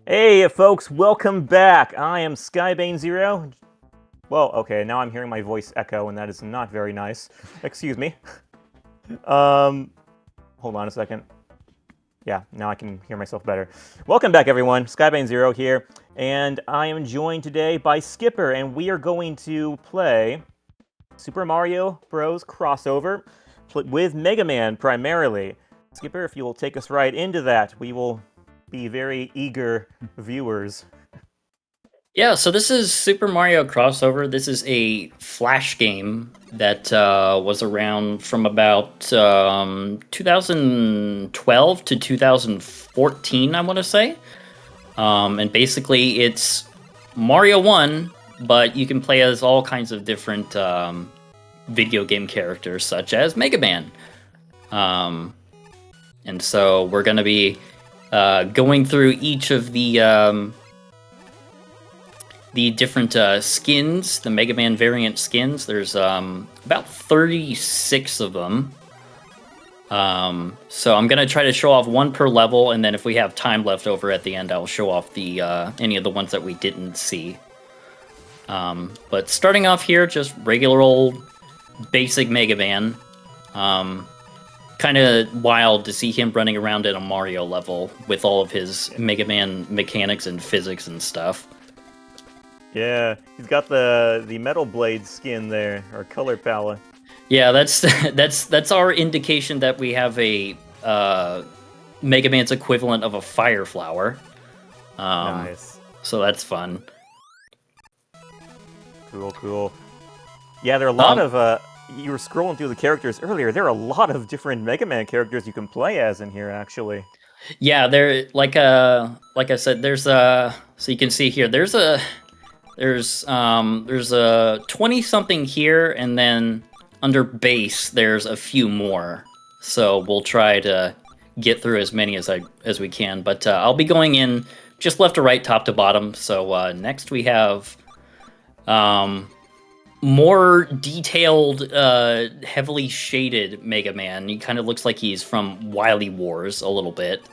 Hey folks, welcome back. I am Skybane0. Well, okay, now I'm hearing my voice echo, and that is not very nice. Excuse me. Um, Hold on a second. Yeah, now I can hear myself better. Welcome back, everyone. Skybane0 here, and I am joined today by Skipper, and we are going to play Super Mario Bros. Crossover with Mega Man primarily. Skipper, if you will take us right into that, we will be very eager viewers. Yeah, so this is Super Mario Crossover. This is a Flash game that was around from about 2012 to 2014, I want to say. And basically, it's Mario 1, but you can play as all kinds of different video game characters, such as Mega Man. And so we're going to be going through each of the different skins, the Mega Man variant skins. There's about 36 of them. So I'm gonna try to show off one per level, and then if we have time left over at the end, I'll show off the any of the ones that we didn't see. But starting off here, just regular old basic Mega Man. Kind of wild to see him running around in a Mario level with all of his Mega Man mechanics and physics and stuff. Yeah, he's got the Metal Blade skin there, or color palette. Yeah, that's that's our indication that we have a Mega Man's equivalent of a fire flower. Nice. So that's fun. Cool, cool. Yeah, there are a lot of, you were scrolling through the characters earlier, there are a lot of different Mega Man characters you can play as in here, actually. Yeah, there like I said, there's so you can see here, there's a 20 something here, and then under base there's a few more. So we'll try to get through as many as we can. But I'll be going in just left to right, top to bottom. So next we have more detailed, heavily shaded Mega Man. He kind of looks like he's from Wily Wars a little bit.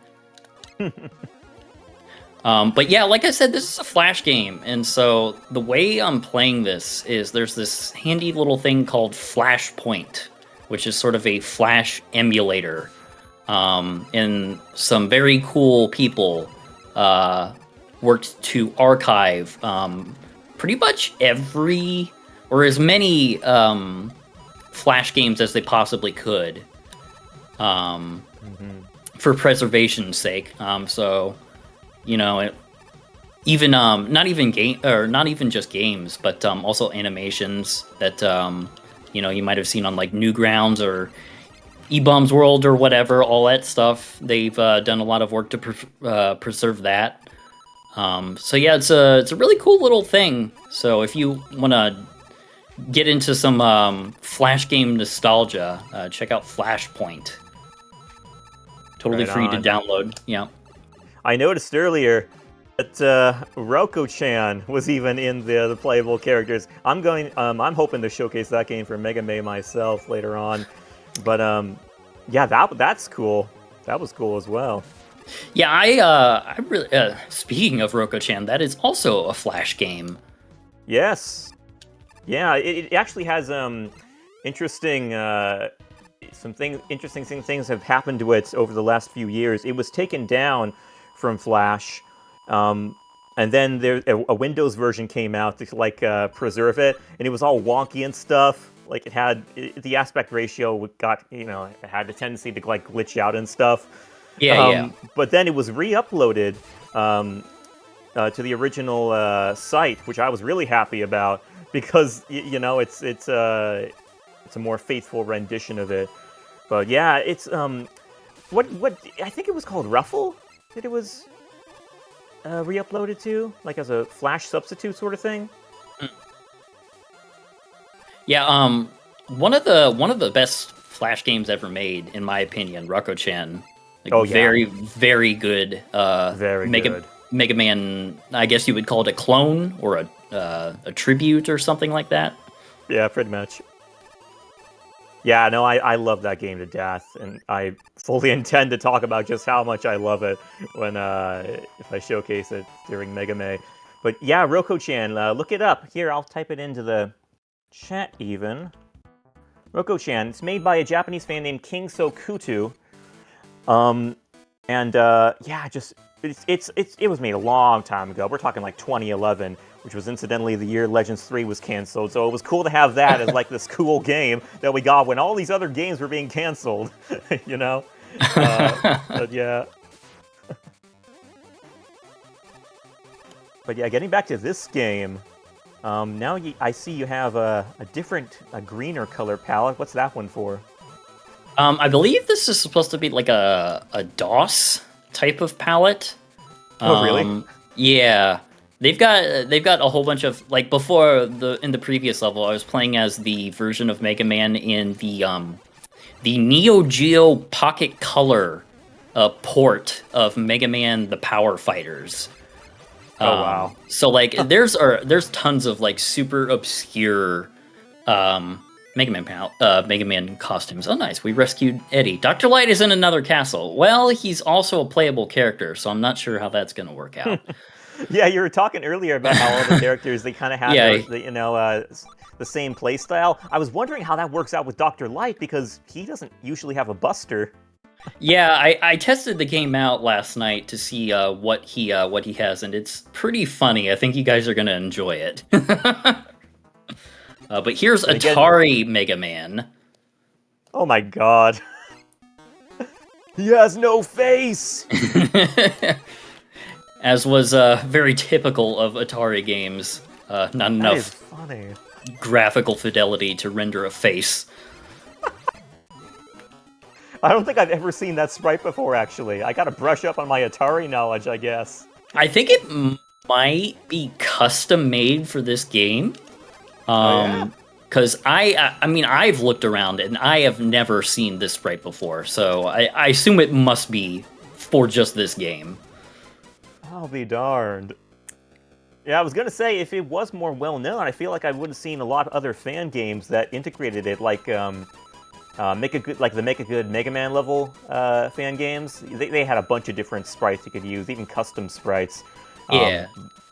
But yeah, like I said, this is a Flash game, and so the way I'm playing this is there's this handy little thing called Flashpoint, which is sort of a Flash emulator. And some very cool people worked to archive pretty much every, or as many Flash games as they possibly could for preservation's sake. So you know, even not even just games, but also animations that you might have seen on like Newgrounds or E-Bombs World or whatever. All that stuff, they've done a lot of work to preserve that. So yeah, it's a really cool little thing. So if you want to get into some Flash game nostalgia, check out Flashpoint. Totally free to download. Yeah. I noticed earlier that Roko-chan was even in the playable characters. I'm hoping to showcase that game for Mega Man myself later on. But yeah, that's cool. That was cool as well. Yeah, I really. Speaking of Roko-chan, that is also a Flash game. Yes. Yeah, it actually has interesting. Interesting things have happened to it over the last few years. It was taken down from Flash, and then a Windows version came out to preserve it, and it was all wonky and stuff. Like the aspect ratio got, it had a tendency to like glitch out and stuff. Yeah. But then it was re-uploaded to the original site, which I was really happy about because it's a more faithful rendition of it. But yeah, it's what I think it was called Ruffle that it was re-uploaded to, like as a Flash substitute sort of thing. Yeah, one of the best Flash games ever made, in my opinion, Roko-chan. Like, very, very good. Very good. Mega Man. I guess you would call it a clone or a tribute or something like that. Yeah, pretty much. Yeah, no, I love that game to death, and I fully intend to talk about just how much I love it when if I showcase it during Mega May. But yeah, Roko-chan, look it up. Here, I'll type it into the chat even. Roko-chan, it's made by a Japanese fan named King Sokutu. Yeah, just it was made a long time ago. We're talking like 2011, which was incidentally the year Legends 3 was canceled. So it was cool to have that as like this cool game that we got when all these other games were being canceled. You know? But yeah. But yeah, getting back to this game. Now I see you have a greener color palette. What's that one for? I believe this is supposed to be like a DOS type of palette. Oh, really? Yeah. They've got a whole bunch of, like, before in the previous level I was playing as the version of Mega Man in the Neo Geo Pocket Color port of Mega Man the Power Fighters. Oh wow. So like there's tons of like super obscure Mega Man costumes. Oh, nice. We rescued Eddie. Dr. Light is in another castle. Well, he's also a playable character, so I'm not sure how that's going to work out. Yeah, you were talking earlier about how all the characters, they kind of had the same play style. I was wondering how that works out with Dr. Light, because he doesn't usually have a buster. Yeah, I tested the game out last night to see what he has, and it's pretty funny. I think you guys are going to enjoy it. But here's Atari Mega Man. Oh my god. He has no face! As was very typical of Atari games. Not enough graphical fidelity to render a face. I don't think I've ever seen that sprite before, actually. I gotta brush up on my Atari knowledge, I guess. I think it might be custom made for this game. Because I mean, I've looked around and I have never seen this sprite before, so I assume it must be for just this game. I'll be darned. Yeah, I was gonna say, if it was more well-known, I feel like I would have seen a lot of other fan games that integrated it, like, the Make a Good Mega Man level fan games. They had a bunch of different sprites you could use, even custom sprites. Yeah.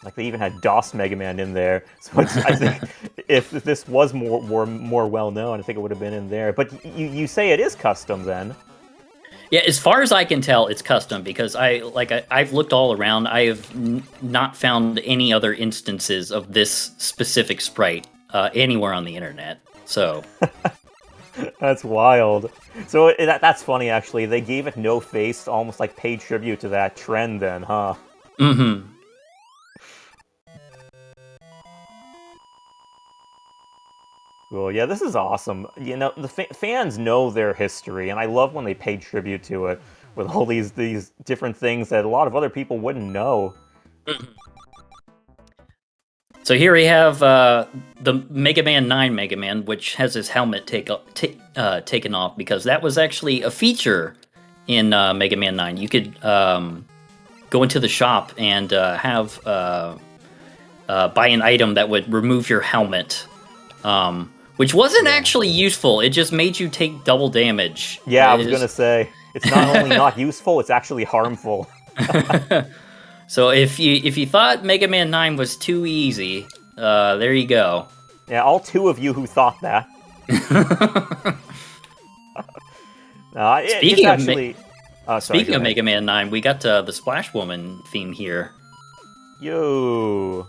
Like they even had DOS Mega Man in there. So I think if this was more well known, I think it would have been in there. But you say it is custom then? Yeah, as far as I can tell, it's custom because I've looked all around. I have not found any other instances of this specific sprite anywhere on the internet. So that's wild. So that's funny actually. They gave it no face, almost like paid tribute to that trend then, huh? Mm-hmm. Cool. Yeah, this is awesome. You know, the fans know their history, and I love when they pay tribute to it with all these different things that a lot of other people wouldn't know. So here we have the Mega Man 9 Mega Man, which has his helmet taken off because that was actually a feature in Mega Man 9. You could go into the shop and buy an item that would remove your helmet. Which wasn't actually useful. It just made you take double damage. Yeah, I was gonna say, it's not only not useful, it's actually harmful. So if you thought Mega Man 9 was too easy, there you go. Yeah, all two of you who thought that. Speaking of Mega Man 9, we got the Splash Woman theme here. Yo.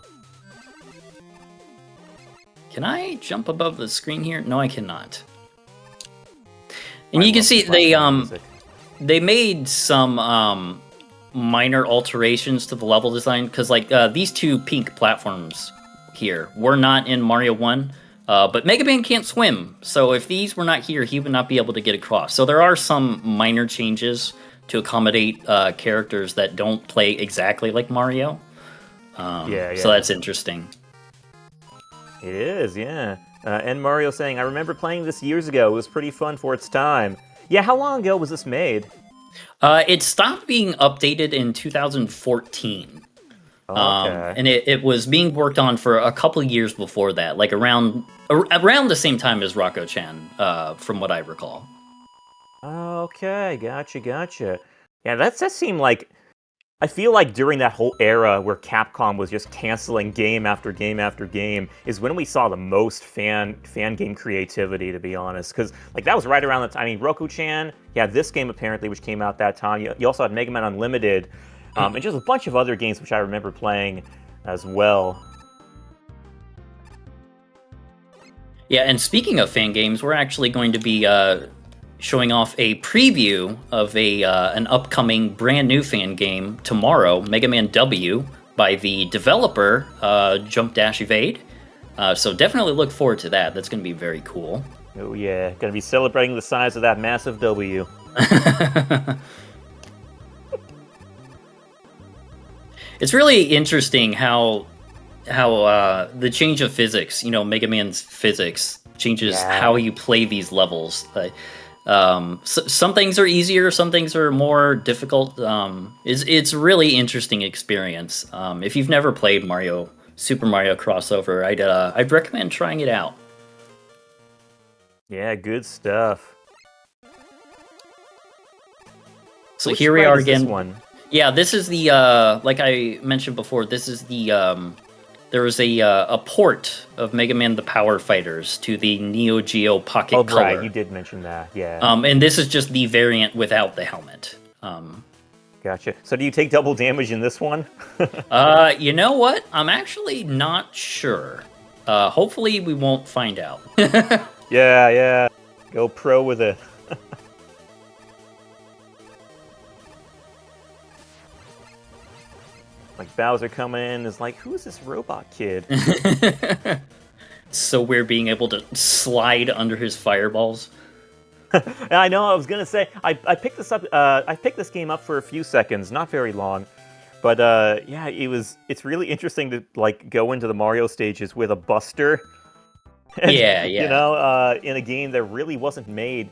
Can I jump above the screen here? No, I cannot. And you can see they made some minor alterations to the level design because like these two pink platforms here were not in Mario 1, but Mega Man can't swim, so if these were not here, he would not be able to get across. So there are some minor changes to accommodate characters that don't play exactly like Mario. So that's interesting. It is, yeah. And Mario saying, I remember playing this years ago. It was pretty fun for its time. Yeah, how long ago was this made? It stopped being updated in 2014. Okay. And it was being worked on for a couple of years before that, like around the same time as Rocco-chan, from what I recall. Okay, gotcha. Yeah, that seemed like I feel like during that whole era where Capcom was just canceling game after game after game is when we saw the most fan game creativity, to be honest. Because like that was right around the time. I mean, Roku-chan, yeah, this game apparently, which came out that time. You also had Mega Man Unlimited, and just a bunch of other games which I remember playing as well. Yeah, and speaking of fan games, we're actually going to be showing off a preview of an upcoming brand new fan game tomorrow, Mega Man W, by the developer Jump Dash Evade. So definitely look forward to that. That's going to be very cool. Oh yeah, gonna be celebrating the size of that massive W. It's really interesting how the change of physics, Mega Man's physics changes how you play these levels. Some things are easier, some things are more difficult. It's a really interesting experience. If you've never played Super Mario Crossover, I'd recommend trying it out. Yeah, good stuff. So Which here we are is this again. one? Yeah, this is the like I mentioned before. This is the there was a port of Mega Man: The Power Fighters to the Neo Geo Pocket Color. Right, you did mention that. Yeah. And this is just the variant without the helmet. Gotcha. So do you take double damage in this one? You know what? I'm actually not sure. Hopefully we won't find out. Yeah. Go pro with it. Like Bowser coming in is like, who is this robot kid? So weird being able to slide under his fireballs. I know. I was gonna say I picked this up. I picked this game up for a few seconds, not very long, but yeah, it's really interesting to like go into the Mario stages with a Buster. And, Yeah. You know, in a game that really wasn't made,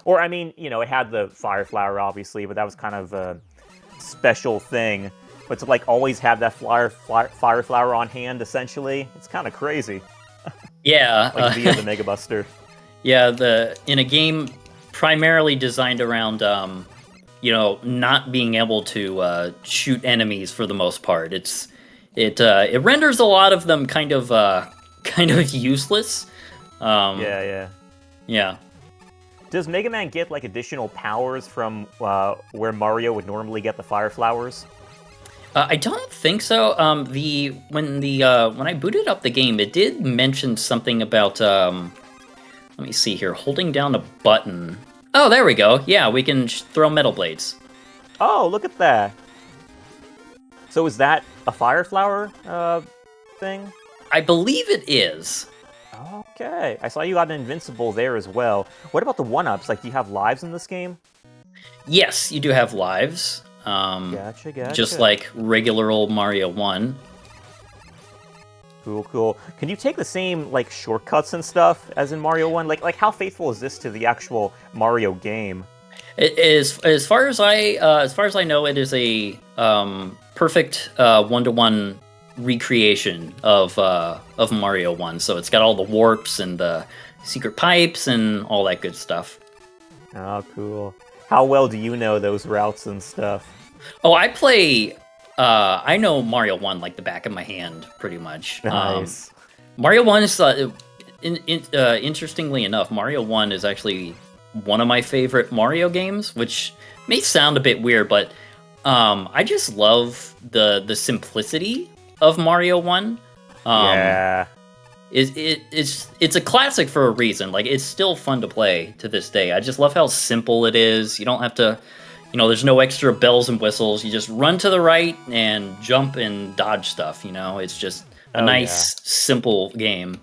or I mean, it had the Fire Flower obviously, but that was kind of a special thing. But to like always have that fire flower on hand, essentially, it's kind of crazy. Yeah. Like via the Mega Buster. Yeah, in a game primarily designed around, not being able to shoot enemies for the most part. It renders a lot of them kind of useless. Yeah. Yeah. Does Mega Man get like additional powers from where Mario would normally get the fire flowers? I don't think so. When I booted up the game, it did mention something about let me see here, holding down a button. Oh, there we go. Yeah, we can throw metal blades. Oh, look at that. So is that a fire flower thing? I believe it is. Okay. I saw you got an invincible there as well. What about the one-ups? Like, do you have lives in this game? Yes, you do have lives. Gotcha. Just like regular old Mario 1. Cool. Can you take the same, like, shortcuts and stuff as in Mario 1? Like how faithful is this to the actual Mario game? It is, as far as I know, it is a perfect one-to-one recreation of Mario 1. So it's got all the warps and the secret pipes and all that good stuff. Oh, cool. How well do you know those routes and stuff? Oh, I know Mario 1 like the back of my hand, pretty much. Nice. Mario 1 is, interestingly enough, Mario 1 is actually one of my favorite Mario games, which may sound a bit weird, but I just love the simplicity of Mario 1. Yeah. It's a classic for a reason. Like, it's still fun to play to this day. I just love how simple it is. You don't have to, there's no extra bells and whistles. You just run to the right and jump and dodge stuff, It's just a nice, simple game.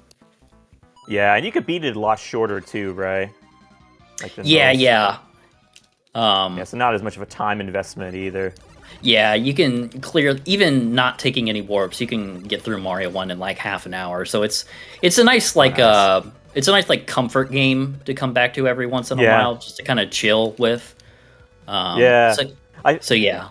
Yeah, and you could beat it a lot shorter too, right? Like Yeah. yeah, so not as much of a time investment either. Yeah, you can clear, even not taking any warps, you can get through Mario 1 in like half an hour. So it's a nice comfort game to come back to every once in a while, just to kind of chill with. Yeah. So yeah.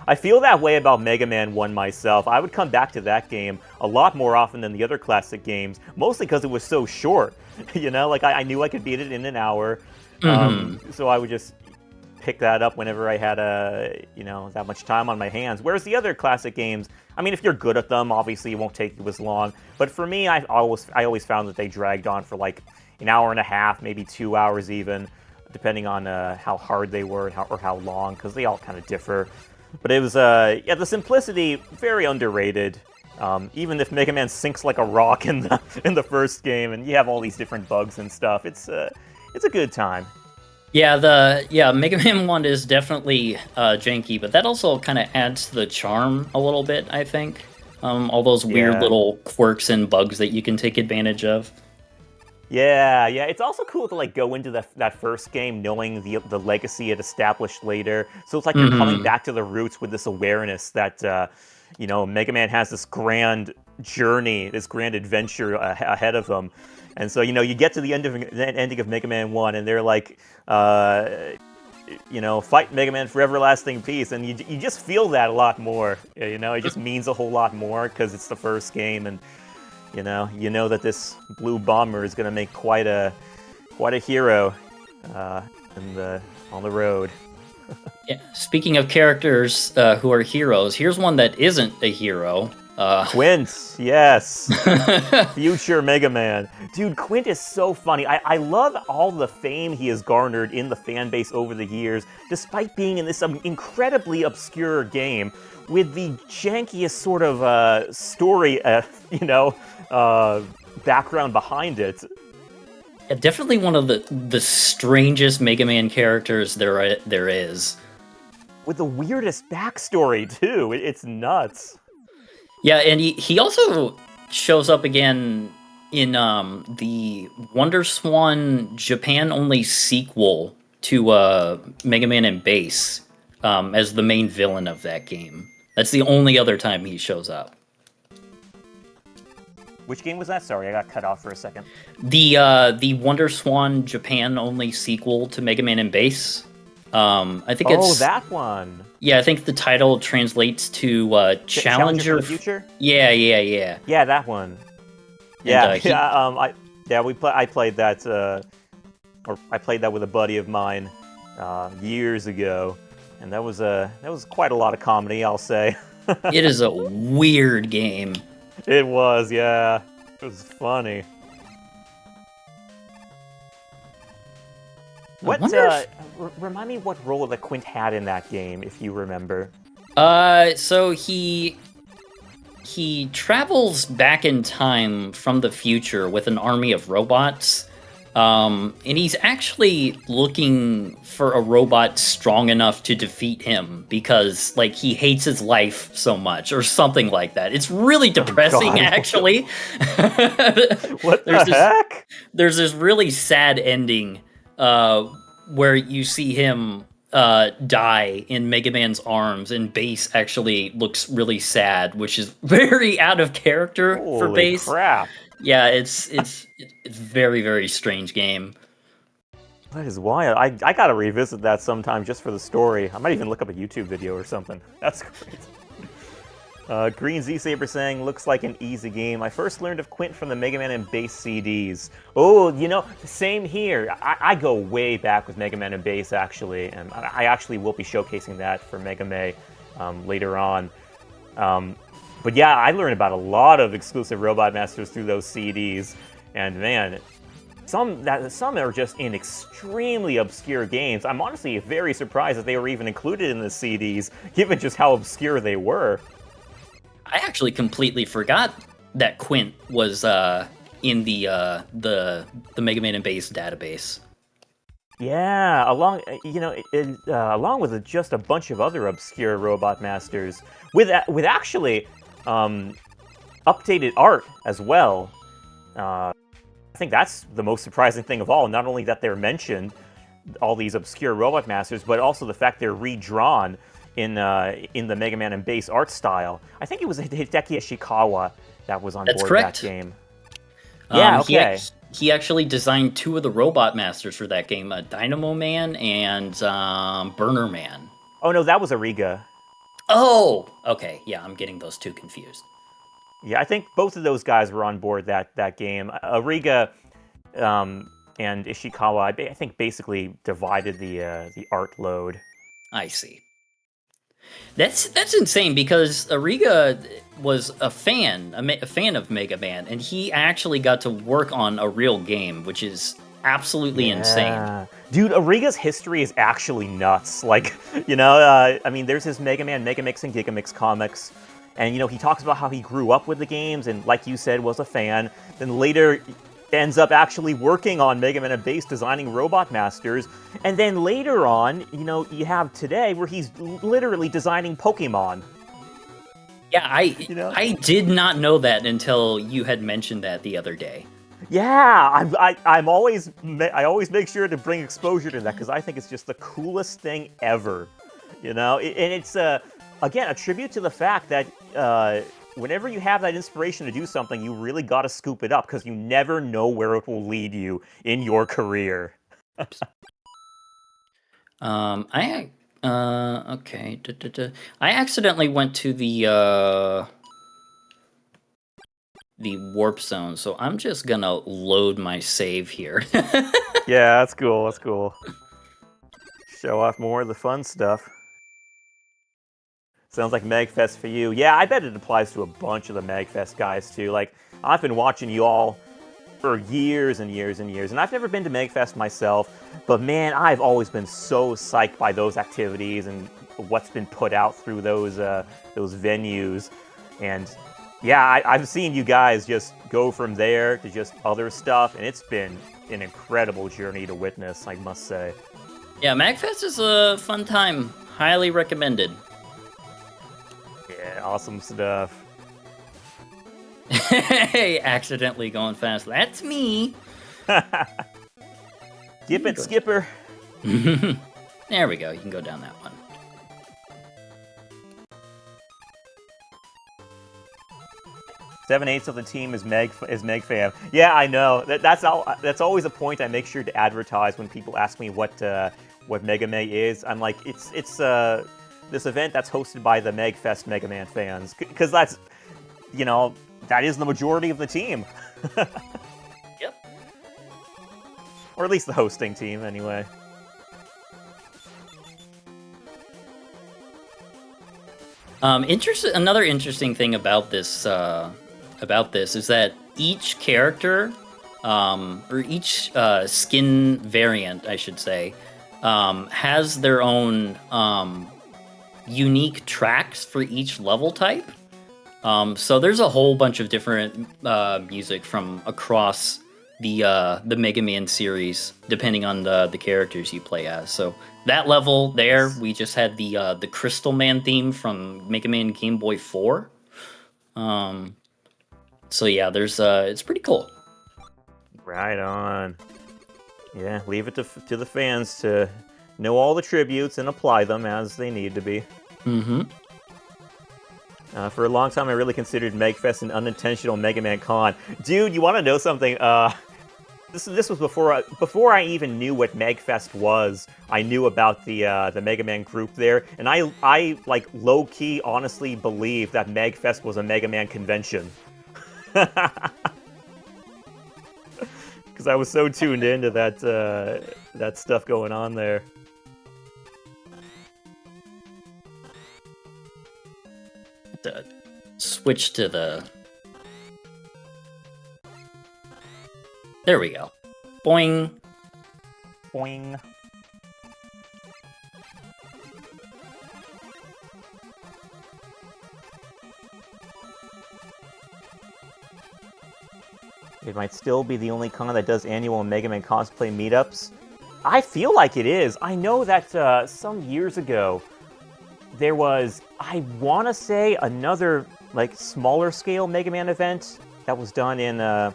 I feel that way about Mega Man 1 myself. I would come back to that game a lot more often than the other classic games, mostly because it was so short. You know, like I knew I could beat it in an hour, so I would just pick that up whenever I had that much time on my hands. Whereas the other classic games, I mean, if you're good at them, obviously it won't take you as long. But for me, I always found that they dragged on for like an hour and a half, maybe 2 hours even, depending on how hard they were or how long, because they all kind of differ. But it was, the simplicity, very underrated. Even if Mega Man sinks like a rock in the first game, and you have all these different bugs and stuff, it's a good time. Yeah, Mega Man 1 is definitely janky, but that also kind of adds to the charm a little bit, I think. All those weird little quirks and bugs that you can take advantage of. Yeah, it's also cool to like go into that first game knowing the legacy it established later. So it's like you're coming back to the roots with this awareness that Mega Man has this grand journey, this grand adventure ahead of them. And so, you get to the ending of Mega Man 1, and they're like, fight Mega Man for everlasting peace. And you just feel that a lot more. It just means a whole lot more because it's the first game, and you know that this blue bomber is going to make quite a hero on the road. Yeah. Speaking of characters who are heroes, here's one that isn't a hero. Quint, yes. Future Mega Man. Dude, Quint is so funny. I love all the fame he has garnered in the fan base over the years, despite being in this incredibly obscure game with the jankiest sort of story, background behind it. Yeah, definitely one of the strangest Mega Man characters there is. With the weirdest backstory, too. It's nuts. Yeah, and he also shows up again in the Wonder Swan Japan-only sequel to Mega Man and Bass as the main villain of that game. That's the only other time he shows up. Which game was that? Sorry, I got cut off for a second. The Wonder Swan Japan-only sequel to Mega Man and Bass. I think it's... Oh, that one! Yeah, I think the title translates to Challenger for the Future? Yeah. Yeah, that one. I played that, I played that with a buddy of mine years ago, and that was quite a lot of comedy, I'll say. It is a weird game. It was, yeah. It was funny. Remind me what role that Quint had in that game, if you remember. So he travels back in time from the future with an army of robots, and he's actually looking for a robot strong enough to defeat him because, like, he hates his life so much, or something like that. It's really depressing, actually. What the heck? There's this really sad ending where you see him die in Mega Man's arms, and Bass actually looks really sad, which is very out of character for Bass. Holy crap! Yeah, it's very, very strange game. That is wild. I gotta revisit that sometime just for the story. I might even look up a YouTube video or something. That's great. Green Z Saber saying, looks like an easy game. I first learned of Quint from the Mega Man and Bass CDs. Oh, same here. I go way back with Mega Man and Bass, actually, and I actually will be showcasing that for Mega May later on. But yeah, I learned about a lot of exclusive Robot Masters through those CDs, and man, some are just in extremely obscure games. I'm honestly very surprised that they were even included in the CDs, given just how obscure they were. I actually completely forgot that Quint was in the Mega Man and Bass database. Yeah, along with just a bunch of other obscure Robot Masters, with actually updated art as well. I think that's the most surprising thing of all. Not only that they're mentioned, all these obscure Robot Masters, but also the fact they're redrawn in the Mega Man and Bass art style. I think it was Hideki Ishikawa that was on board that game. Yeah, okay. He actually designed two of the Robot Masters for that game, Dynamo Man and Burner Man. Oh no, that was Ariga. Oh, okay. Yeah, I'm getting those two confused. Yeah, I think both of those guys were on board that game. Ariga and Ishikawa, I think, basically divided the art load. I see. That's insane because Ariga was a fan of Mega Man, and he actually got to work on a real game, which is absolutely insane. Yeah. Dude, Ariga's history is actually nuts. Like, I mean, there's his Mega Man, Mega Mix, and Giga Mix comics. And, he talks about how he grew up with the games and, like you said, was a fan. Then later ends up actually working on Mega Man and Base, designing Robot Masters. And then later on, you have today where he's literally designing Pokemon. Yeah, You know? I did not know that until you had mentioned that the other day. Yeah, I always make sure to bring exposure to that because I think it's just the coolest thing ever, and it's again a tribute to the fact that whenever you have that inspiration to do something, you really got to scoop it up because you never know where it will lead you in your career. I okay. I accidentally went to the warp zone, so I'm just gonna load my save here. Yeah, that's cool. That's cool. Show off more of the fun stuff. Sounds like MagFest for you. Yeah, I bet it applies to a bunch of the MagFest guys too. Like, I've been watching you all for years and years and years, and I've never been to MagFest myself, but man, I've always been so psyched by those activities and what's been put out through those venues. And yeah, I've seen you guys just go from there to just other stuff, and it's been an incredible journey to witness, I must say. Yeah, MagFest is a fun time. Highly recommended. Yeah, awesome stuff. Hey, accidentally going fast. That's me. Skip it, Skipper. There we go. You can go down that one. 7/8 of the team is Meg fam. Yeah, I know. That's always a point I make sure to advertise when people ask me what Mega May is. I'm like, it's this event that's hosted by the MegFest Mega Man fans, because that's that is the majority of the team. Yep. Or at least the hosting team, anyway. Another interesting thing about this is that each character, or each skin variant, I should say, has their own unique tracks for each level type. So there's a whole bunch of different music from across the Mega Man series, depending on the characters you play as. So that level there, we just had the Crystal Man theme from Mega Man Game Boy 4. So yeah, there's it's pretty cool. Right on. Yeah, leave it to the fans to know all the tributes and apply them as they need to be. Mm-hmm. For a long time, I really considered MegFest an unintentional Mega Man con. Dude, you want to know something? This was before I even knew what MegFest was. I knew about the Mega Man group there, and I like low key honestly believed that MegFest was a Mega Man convention. Because I was so tuned into that stuff going on there. To switch to the. There we go. Boing. Boing. It might still be the only con that does annual Mega Man cosplay meetups. I feel like it is. I know that some years ago, there was, I want to say, another like smaller scale Mega Man event that was done in, I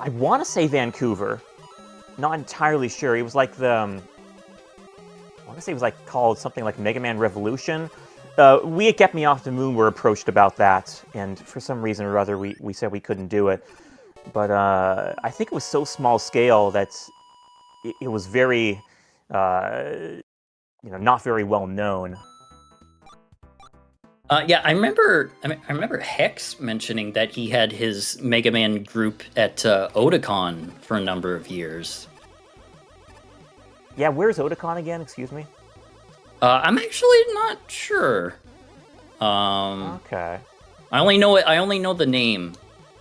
want to say Vancouver. Not entirely sure. It was like I want to say it was like called something like Mega Man Revolution. We at Get Me Off the Moon were approached about that, and for some reason or other, we said we couldn't do it. But I think it was so small scale that it was very, not very well known. Yeah, I remember Hex mentioning that he had his Mega Man group at Otakon for a number of years. Yeah, where's Otakon again? Excuse me. I'm actually not sure. Okay. I only know it. I only know the name.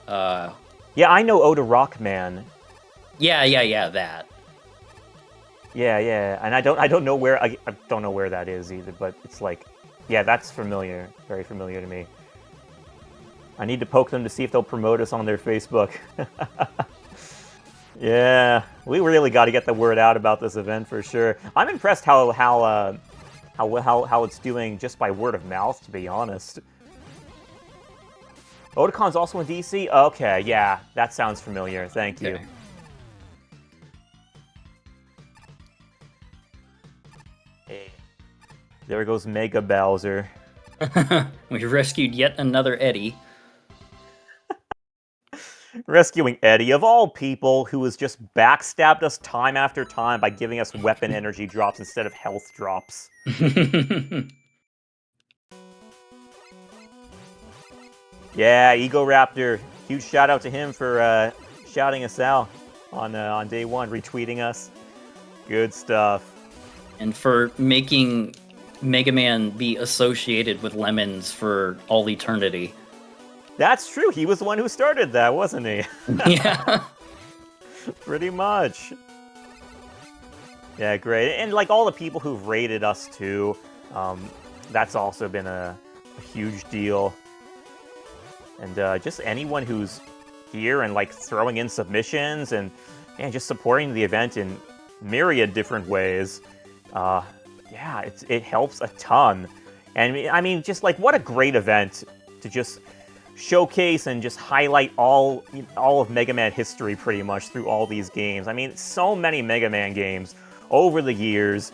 Yeah, I know Oda Rockman. Yeah, that. Yeah, and I don't know where I don't know where that is either, but it's like, yeah, that's familiar, very familiar to me. I need to poke them to see if they'll promote us on their Facebook. Yeah, we really got to get the word out about this event for sure. I'm impressed how it's doing just by word of mouth, to be honest. Otacon's also in DC? Okay, yeah, that sounds familiar. Thank you. Okay. Hey. There goes Mega Bowser. We rescued yet another Eddie. Rescuing Eddie, of all people, who has just backstabbed us time after time by giving us weapon energy drops instead of health drops. Yeah, Ego Raptor. Huge shout out to him for shouting us out on day one, retweeting us. Good stuff. And for making Mega Man be associated with lemons for all eternity. That's true. He was the one who started that, wasn't he? Yeah. Pretty much. Yeah, great. And like all the people who've rated us too, that's also been a huge deal. And just anyone who's here and like throwing in submissions and just supporting the event in myriad different ways. Yeah, it helps a ton. And I mean, just like what a great event to just showcase and just highlight all of Mega Man history pretty much through all these games. I mean, so many Mega Man games over the years.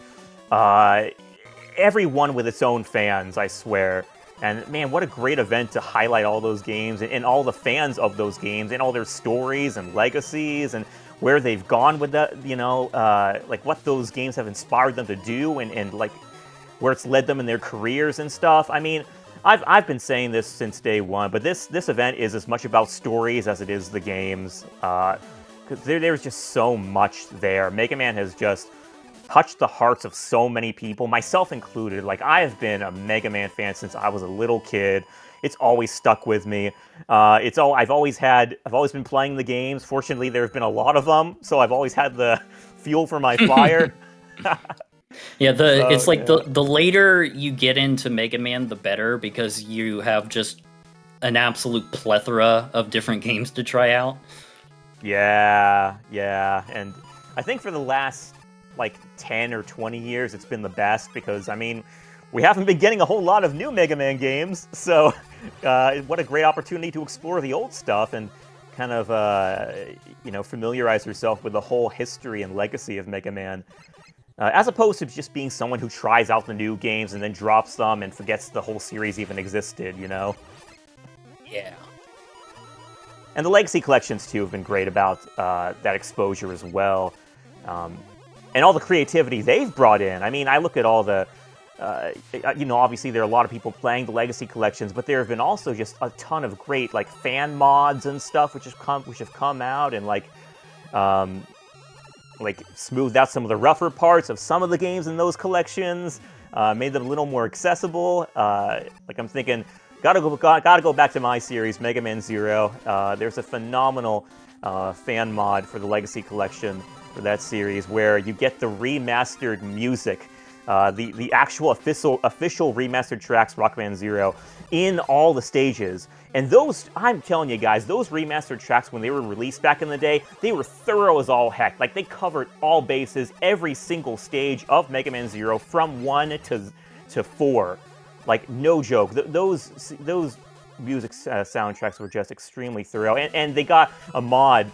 Every one with its own fans, I swear. And man, what a great event to highlight all those games and all the fans of those games and all their stories and legacies and where they've gone with that, like what those games have inspired them to do and like where it's led them in their careers and stuff. I mean, I've been saying this since day one, but this event is as much about stories as it is the games. Because there's just so much there. Mega Man has just touched the hearts of so many people, myself included. Like, I have been a Mega Man fan since I was a little kid. It's always stuck with me. I've always been playing the games. Fortunately, there have been a lot of them, so I've always had the fuel for my fire. Yeah, the later you get into Mega Man, the better, because you have just an absolute plethora of different games to try out. Yeah, and I think for the last like 10 or 20 years, it's been the best because, I mean, we haven't been getting a whole lot of new Mega Man games, so what a great opportunity to explore the old stuff and kind of, familiarize yourself with the whole history and legacy of Mega Man. As opposed to just being someone who tries out the new games and then drops them and forgets the whole series even existed, you know? Yeah. And the Legacy Collections, too, have been great about that exposure as well. And all the creativity they've brought in. I mean, I look at all the... obviously there are a lot of people playing the Legacy Collections, but there have been also just a ton of great, like, fan mods and stuff which have come out and, like smoothed out some of the rougher parts of some of the games in those collections, made them a little more accessible. Like I'm thinking, gotta go back to my series, Mega Man Zero. There's a phenomenal fan mod for the Legacy Collection for that series where you get the remastered music, the actual official remastered tracks, Rockman Zero, in all the stages. And those, I'm telling you guys, those remastered tracks, when they were released back in the day, they were thorough as all heck. Like, they covered all bases, every single stage of Mega Man Zero, from 1 to 4. Like, no joke. Those music soundtracks were just extremely thorough. And they got a mod,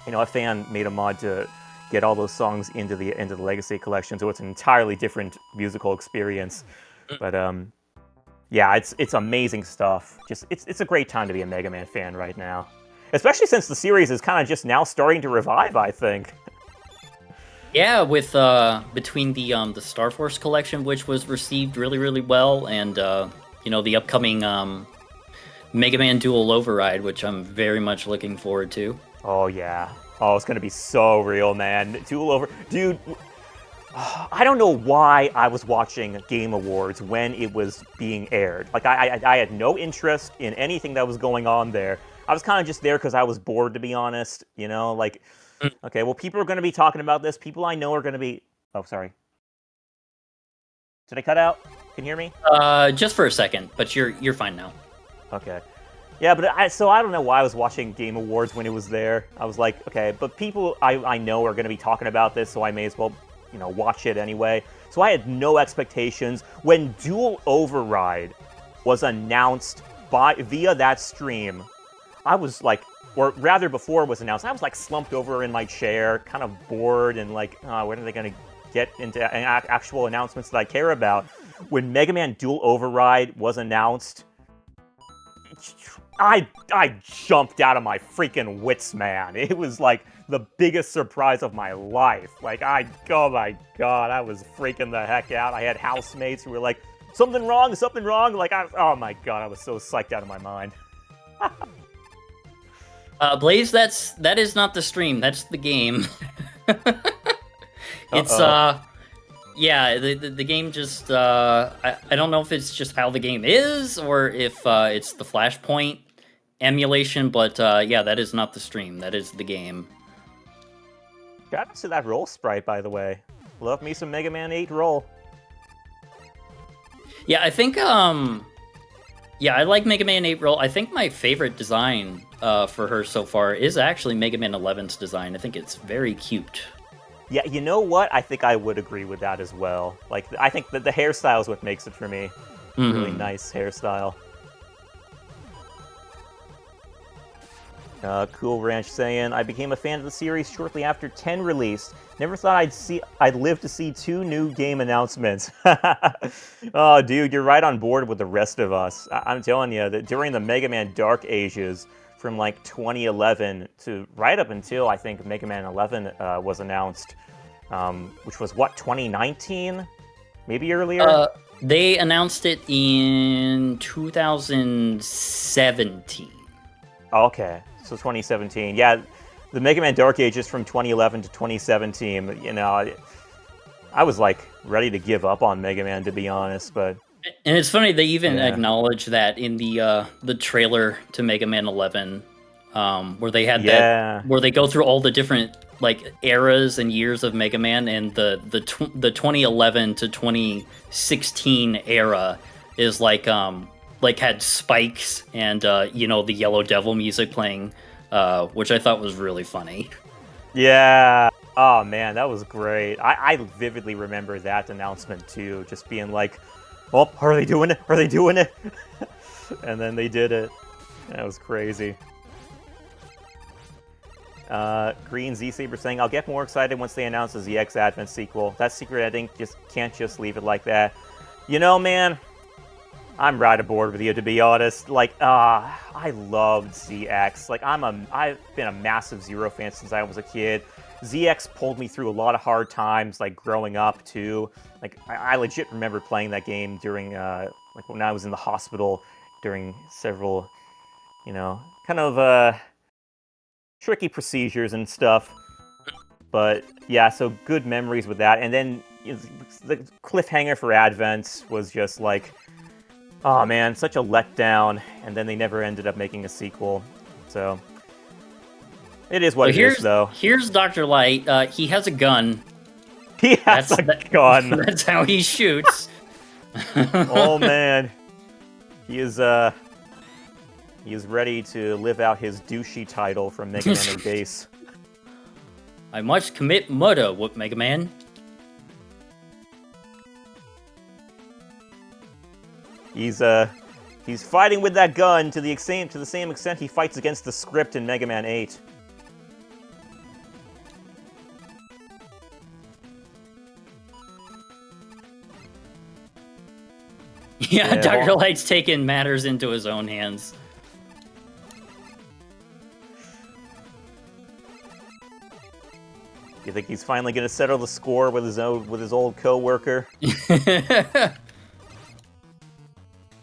a fan made a mod to get all those songs into the Legacy Collection, so it's an entirely different musical experience. But, yeah, it's amazing stuff. Just it's a great time to be a Mega Man fan right now, especially since the series is kind of just now starting to revive, I think. Yeah, with between the Star Force collection, which was received really, really well, and the upcoming Mega Man Dual Override, which I'm very much looking forward to. Oh yeah. Oh, it's gonna be so real, man. Dude. I don't know why I was watching Game Awards when it was being aired. Like, I had no interest in anything that was going on there. I was kind of just there because I was bored, to be honest. Like, okay, well, people are going to be talking about this. People I know are going to be... Oh, sorry. Did I cut out? Can you hear me? Just for a second, but you're fine now. Okay. Yeah, but I don't know why I was watching Game Awards when it was there. I was like, okay, but people I know are going to be talking about this, so I may as well... watch it anyway. So I had no expectations. When Dual Override was announced via that stream, I was like, or rather before it was announced, I was like slumped over in my chair, kind of bored and like, when are they going to get into actual announcements that I care about? When Mega Man Dual Override was announced, I jumped out of my freaking wits, man. It was like the biggest surprise of my life. Like, oh my god, I was freaking the heck out. I had housemates who were like, something wrong? Like, oh my god, I was so psyched out of my mind. Blaze, that is not the stream. That's the game. It's yeah, the game just I don't know if it's just how the game is or if it's the Flashpoint emulation, but yeah, that is not the stream. That is the game. Shout out to that roll sprite, by the way. Love me some Mega Man 8 roll. Yeah, I think yeah, I like Mega Man 8 roll. I think my favorite design for her so far is actually Mega Man 11's design. I think it's very cute. Yeah, you know what? I think I would agree with that as well. Like, I think that the hairstyle is what makes it for me. Mm-hmm. Really nice hairstyle. Cool Ranch saying, I became a fan of the series shortly after 10 released. Never thought I'd live to see 2 new game announcements. Oh, dude, you're right on board with the rest of us. I'm telling you that during the Mega Man Dark Ages, from like 2011 to right up until I think Mega Man 11 was announced, which was what, 2019? Maybe earlier? They announced it in 2017. Okay. So 2017, yeah, the Mega Man Dark Ages from 2011 to 2017. I was like ready to give up on Mega Man, to be honest. But and it's funny they even acknowledge that in the trailer to Mega Man 11, where they had that, where they go through all the different like eras and years of Mega Man, and the 2011 to 2016 era is like had spikes and the Yellow Devil music playing, which I thought was really funny. Yeah. Oh man, that was great. I vividly remember that announcement too, just being like, "Oh, are they doing it? Are they doing it?" And then they did it. That was crazy. Green Z Saber saying, "I'll get more excited once they announce the ZX Advent sequel. That secret ending can't just leave it like that." Man. I'm right aboard with you, to be honest. Like, I loved ZX. Like, I've been a massive Zero fan since I was a kid. ZX pulled me through a lot of hard times, like, growing up, too. Like, I legit remember playing that game during, like, when I was in the hospital during several, kind of, tricky procedures and stuff. But, yeah, so good memories with that. And then the cliffhanger for Advent was just, like... Oh man, such a letdown, and then they never ended up making a sequel. So it is what it is, though. Here's Dr. Light. He has a gun. He has a gun. That's how he shoots. Oh man, he is ready to live out his douchey title from Mega Man 8 Base. I must commit murder, Whoop Mega Man. He's fighting with that gun to the same extent he fights against the script in Mega Man 8. Yeah, Dr. Light's taking matters into his own hands. You think he's finally going to settle the score with his old co-worker?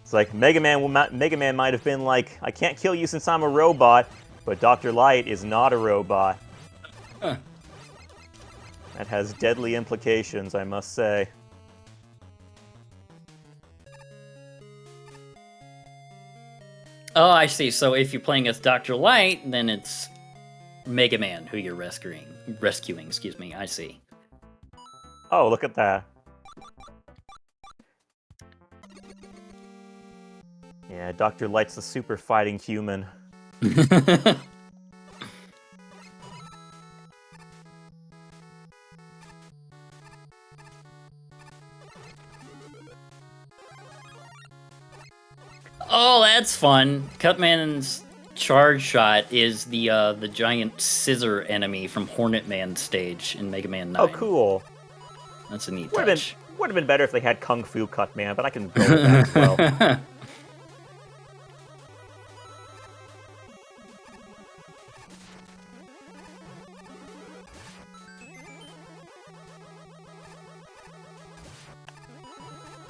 It's like Mega Man might have been like, I can't kill you since I'm a robot, but Dr. Light is not a robot. Huh. That has deadly implications, I must say. Oh, I see. So if you're playing as Dr. Light, then it's Mega Man who you're rescuing. Excuse me. I see. Oh, look at that. Yeah, Dr. Light's the super fighting human. Oh, that's fun. Cutman's charge shot is the giant scissor enemy from Hornet Man's stage in Mega Man 9. Oh, cool. That's a neat Would touch. have been better if they had Kung Fu Cut Man, but I can go with that as well.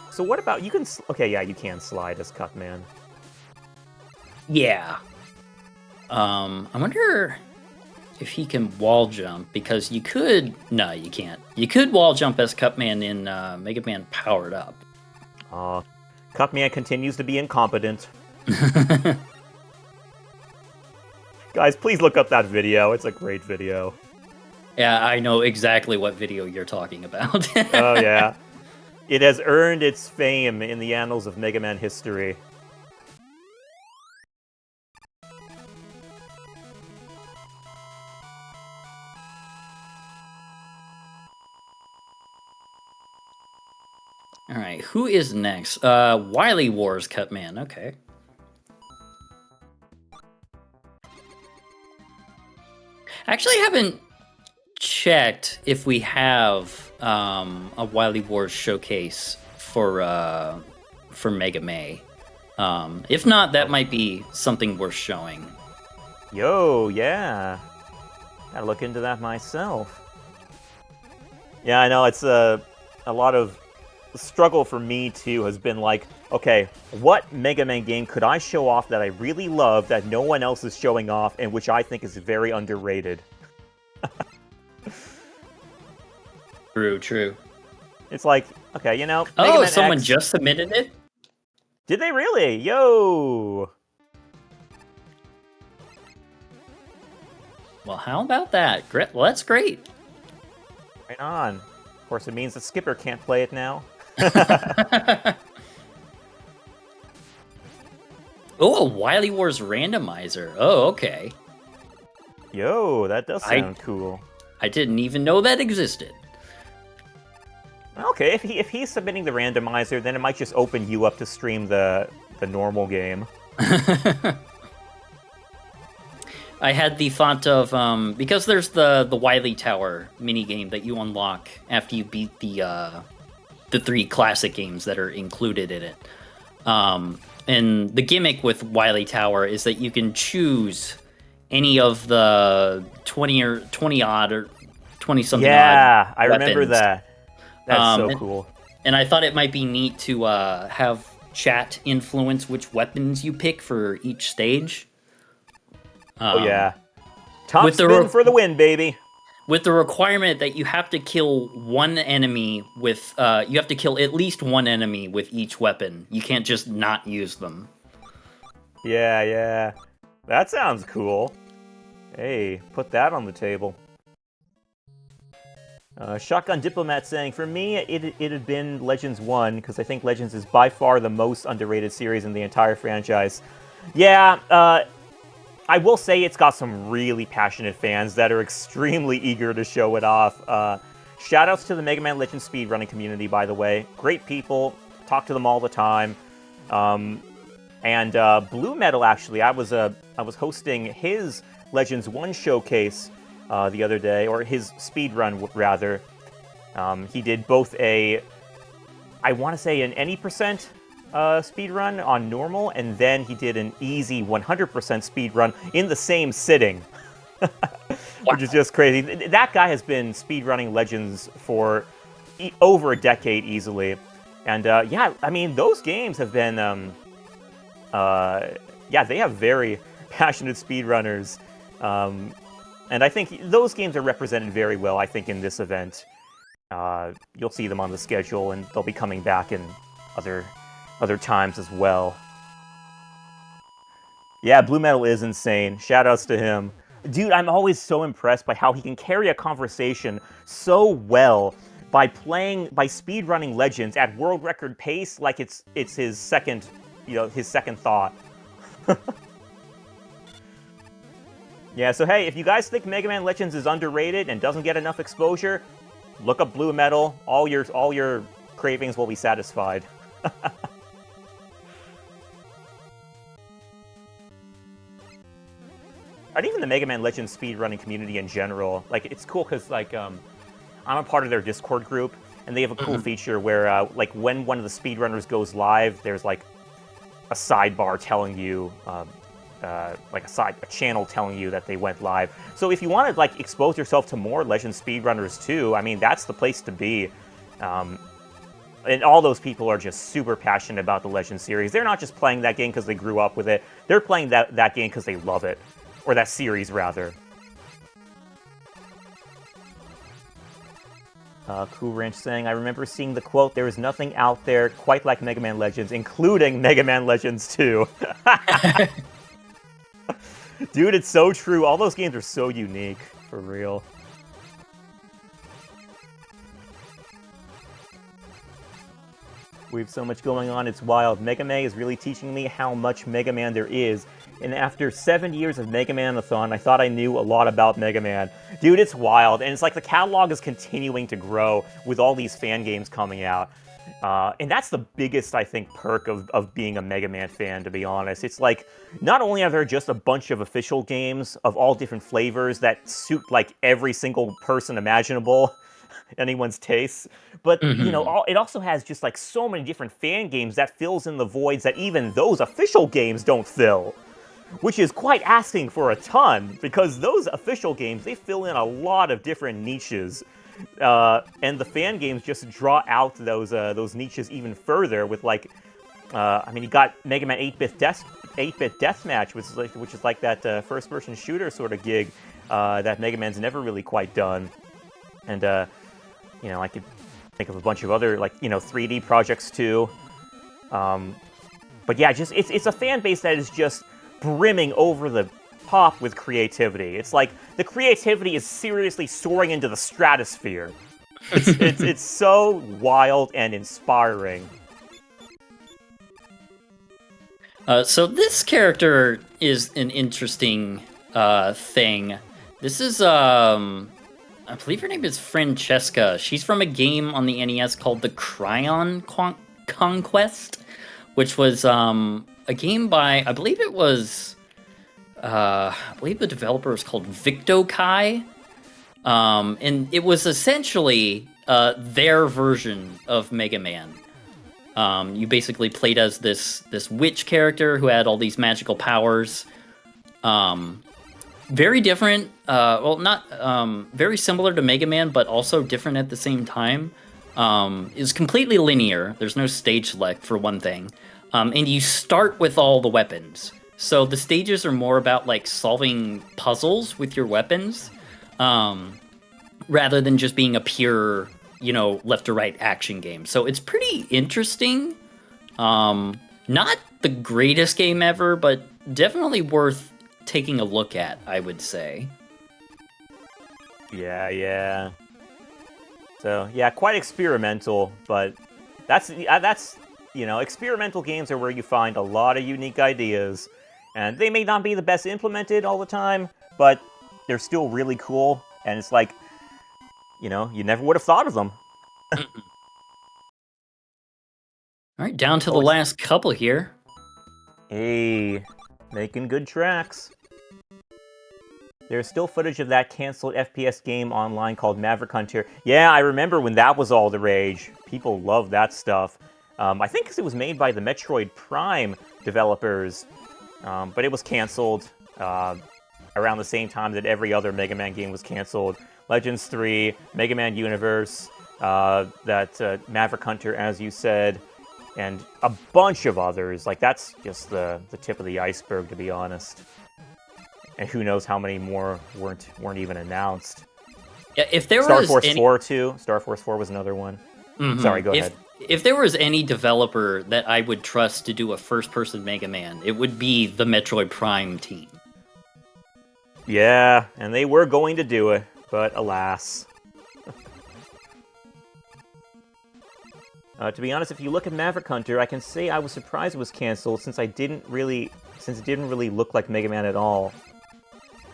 So what about, you can, okay, yeah, you can slide as Cut Man. Yeah. I wonder if he can wall jump, because you could... No, you can't. You could wall jump as Cutman in Mega Man Powered Up. Cut Man continues to be incompetent. Guys, please look up that video. It's a great video. Yeah, I know exactly what video you're talking about. Oh, yeah. It has earned its fame in the annals of Mega Man history. Alright, who is next? Wily Wars Cutman, okay. Actually, I haven't checked if we have a Wily Wars showcase for Mega May. If not, that might be something worth showing. Yo, yeah. Gotta look into that myself. Yeah, I know, it's a lot of... The struggle for me, too, has been like, okay, what Mega Man game could I show off that I really love that no one else is showing off and which I think is very underrated? True. It's like, okay, you know... Oh, Mega Man someone X... just submitted it? Did they really? Yo! Well, how about that? Well, that's great. Right on. Of course, it means the skipper can't play it now. Oh, a Wily Wars randomizer. Oh, okay. Yo, that does sound cool. I didn't even know that existed. Okay, if he's submitting the randomizer, then it might just open you up to stream the normal game. I had the thought of because there's the Wily Tower minigame that you unlock after you beat the 3 classic games that are included in it. And the gimmick with Wily Tower is that you can choose any of the 20 odd or 20 something odd. Yeah, I weapons. remember that. That's so cool. And I thought it might be neat to have chat influence which weapons you pick for each stage. Oh yeah, top spin for the win, baby. With the requirement that you have to kill one enemy with, you have to kill at least one enemy with each weapon. You can't just not use them. Yeah. That sounds cool. Hey, put that on the table. Shotgun Diplomat saying, for me, it had been Legends 1, because I think Legends is by far the most underrated series in the entire franchise. Yeah, I will say it's got some really passionate fans that are extremely eager to show it off. Shoutouts to the Mega Man Legends speedrunning community, by the way. Great people, talk to them all the time. And Blue Metal, actually, I was hosting his Legends 1 showcase the other day, or his speedrun, rather. He did both I want to say an any percent speedrun on normal, and then he did an easy 100% speedrun in the same sitting. Which is just crazy. That guy has been speedrunning Legends for over a decade easily. And yeah, I mean, those games have been yeah, they have very passionate speedrunners. And I think those games are represented very well, I think, in this event. You'll see them on the schedule, and they'll be coming back in other times as well. Yeah, Blue Metal is insane. Shoutouts to him. Dude, I'm always so impressed by how he can carry a conversation so well by speedrunning Legends at world record pace, like it's his second thought. Yeah, so hey, if you guys think Mega Man Legends is underrated and doesn't get enough exposure, look up Blue Metal. All your cravings will be satisfied. And even the Mega Man Legends speedrunning community in general, like, it's cool because, like, I'm a part of their Discord group, and they have a cool feature where, like, when one of the speedrunners goes live, there's, like, a sidebar telling you, like a channel telling you that they went live. So if you want to, like, expose yourself to more Legends speedrunners too, I mean, that's the place to be. And all those people are just super passionate about the Legends series. They're not just playing that game because they grew up with it. They're playing that game because they love it. Or that series, rather. Cool Ranch saying, I remember seeing the quote, there is nothing out there quite like Mega Man Legends, including Mega Man Legends 2. Dude, it's so true. All those games are so unique, for real. We have so much going on, it's wild. Mega Man is really teaching me how much Mega Man there is. And after 7 years of Mega Man-a-thon, I thought I knew a lot about Mega Man. Dude, it's wild. And it's like the catalog is continuing to grow with all these fan games coming out. And that's the biggest, I think, perk of being a Mega Man fan, to be honest. It's like, not only are there just a bunch of official games of all different flavors that suit, like, every single person imaginable, anyone's tastes, but, you know, it also has just, like, so many different fan games that fills in the voids that even those official games don't fill. Which is quite asking for a ton, because those official games, they fill in a lot of different niches. And the fan games just draw out those niches even further with, like, I mean, you got Mega Man 8-bit Deathmatch, which is like that first-person shooter sort of gig that Mega Man's never really quite done. And, you know, I could think of a bunch of other, like, you know, 3D projects too. But yeah, just it's a fan base that is just brimming over the top with creativity. It's like the creativity is seriously soaring into the stratosphere. It's so wild and inspiring. So this character is an interesting thing. This is, I believe her name is Francesca. She's from a game on the NES called The Cryon Conquest, which was a game by, I believe it was, I believe the developer was called Victokai. And it was essentially their version of Mega Man. You basically played as this witch character who had all these magical powers. Very different, well, not very similar to Mega Man, but also different at the same time. It's completely linear. There's no stage select, for one thing. And you start with all the weapons. So the stages are more about, like, solving puzzles with your weapons, rather than just being a pure, you know, left to right action game. So it's pretty interesting. Not the greatest game ever, but definitely worth taking a look at, I would say. Yeah. So, yeah, quite experimental, but that's, you know, experimental games are where you find a lot of unique ideas, and they may not be the best implemented all the time, but they're still really cool, and it's like, you know, you never would have thought of them. All right, down to the last couple here. Hey, making good tracks. There's still footage of that canceled FPS game online called Maverick Hunter. Yeah, I remember when that was all the rage. People loved that stuff. I think because it was made by the Metroid Prime developers, but it was canceled around the same time that every other Mega Man game was canceled. Legends 3, Mega Man Universe, that Maverick Hunter, as you said. and a bunch of others. Like, that's just the tip of the iceberg, to be honest. And who knows how many more weren't even announced. Yeah, if there Star was Force any... 4 too. Star Force 4 was another one. Mhm. Sorry, go ahead. If there was any developer that I would trust to do a first-person Mega Man, it would be the Metroid Prime team. Yeah, and they were going to do it, but alas. To be honest, if you look at Maverick Hunter, I can say I was surprised it was canceled since it didn't really look like Mega Man at all.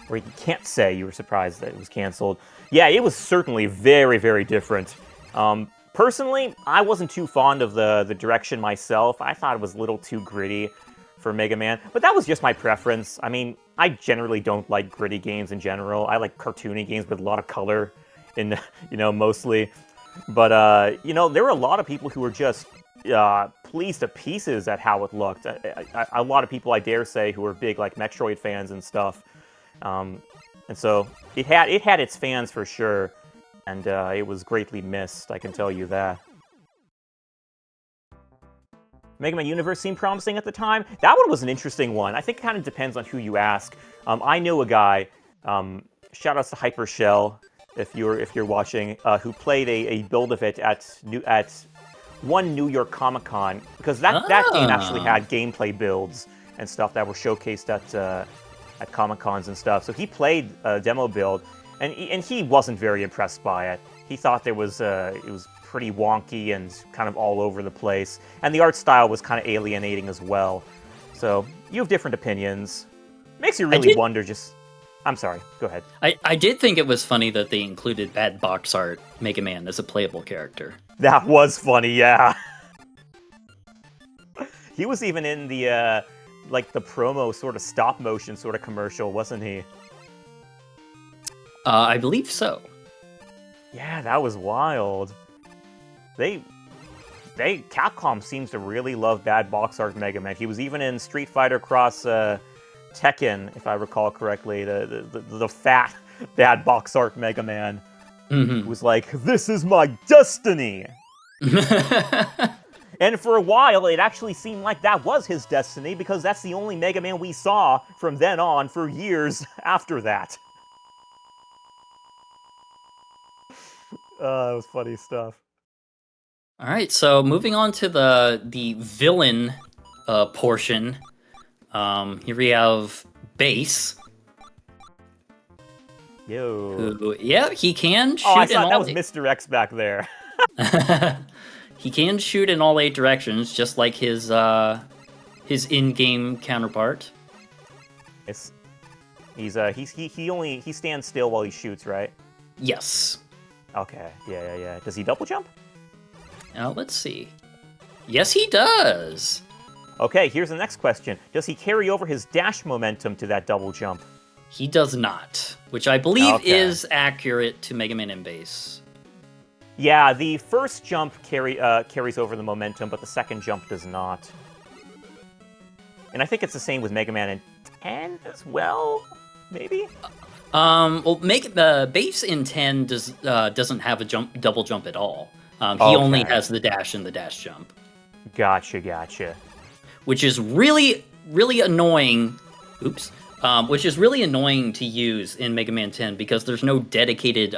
Or you can't say you were surprised that it was canceled. Yeah, it was certainly very, very different. Personally, I wasn't too fond of the direction myself. I thought it was a little too gritty for Mega Man, but that was just my preference. I mean, I generally don't like gritty games in general. I like cartoony games with a lot of color, mostly. But, there were a lot of people who were just pleased to pieces at how it looked. A lot of people, I dare say, who were big, like, Metroid fans and stuff. And so it had its fans for sure, and it was greatly missed, I can tell you that. Mega Man Universe seemed promising at the time. That one was an interesting one. I think it kind of depends on who you ask. I know a guy, shoutouts to Hyper Shell, if you're watching, who played a build of it at one New York Comic-Con, because that game actually had gameplay builds and stuff that were showcased at Comic-Cons and stuff. So he played a demo build, and he wasn't very impressed by it. He thought it was pretty wonky and kind of all over the place, and the art style was kind of alienating as well. So you have different opinions. Makes you really wonder just... I'm sorry, go ahead. I did think it was funny that they included bad box art Mega Man as a playable character. That was funny, yeah. He was even in the promo sort of stop motion sort of commercial, wasn't he? I believe so. Yeah, that was wild. Capcom seems to really love bad box art Mega Man. He was even in Street Fighter Cross Tekken, if I recall correctly, the fat bad box art Mega Man. Mm-hmm. Was like, "This is my destiny!" And for a while, it actually seemed like that was his destiny, because that's the only Mega Man we saw from then on for years after that. That was funny stuff. All right, so moving on to the villain portion. Here we have Bass. Yo. Who, yeah, he can shoot. Oh, I thought that was Mr. X back there. He can shoot in all 8 directions, just like his in-game counterpart. He stands still while he shoots, right? Yes. Okay. Yeah. Does he double jump? Let's see. Yes, he does. Okay, here's the next question. Does he carry over his dash momentum to that double jump? He does not, which I believe is accurate to Mega Man and Bass. Yeah, the first jump carries over the momentum, but the second jump does not. And I think it's the same with Mega Man in 10 as well, maybe? Well, Bass in 10 doesn't have a double jump at all. He only has the dash and the dash jump. Gotcha. Which is really, really annoying. Oops. Which is really annoying to use in Mega Man 10 because there's no dedicated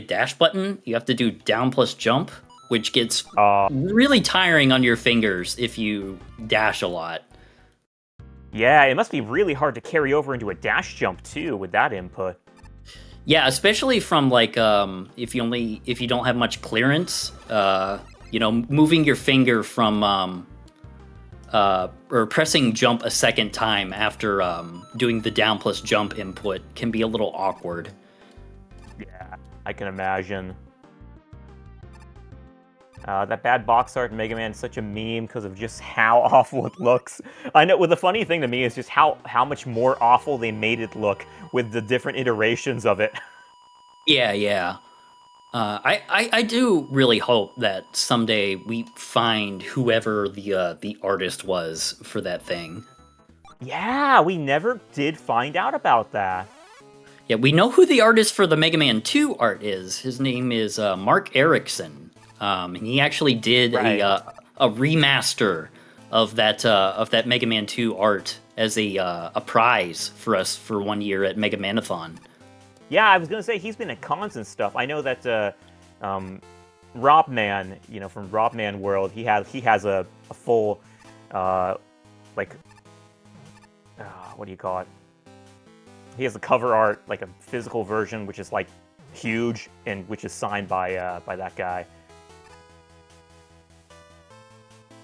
dash button. You have to do down plus jump, which gets really tiring on your fingers if you dash a lot. Yeah, it must be really hard to carry over into a dash jump too with that input. Yeah, especially from like if you don't have much clearance, moving your finger from or pressing jump a second time after doing the down plus jump input can be a little awkward. Yeah, I can imagine. That bad box art in Mega Man is such a meme because of just how awful it looks. I know, well, the funny thing to me is just how much more awful they made it look with the different iterations of it. Yeah. I do really hope that someday we find whoever the artist was for that thing. Yeah, we never did find out about that. Yeah, we know who the artist for the Mega Man 2 art is. His name is Mark Erickson. And he actually did a remaster of that Mega Man 2 art as a prize for us for 1 year at Mega Manathon. Yeah, I was gonna say he's been at cons and stuff. I know that Robman, from Robman World, he has a full like what do you call it? He has a cover art, like a physical version, which is like huge and which is signed by that guy.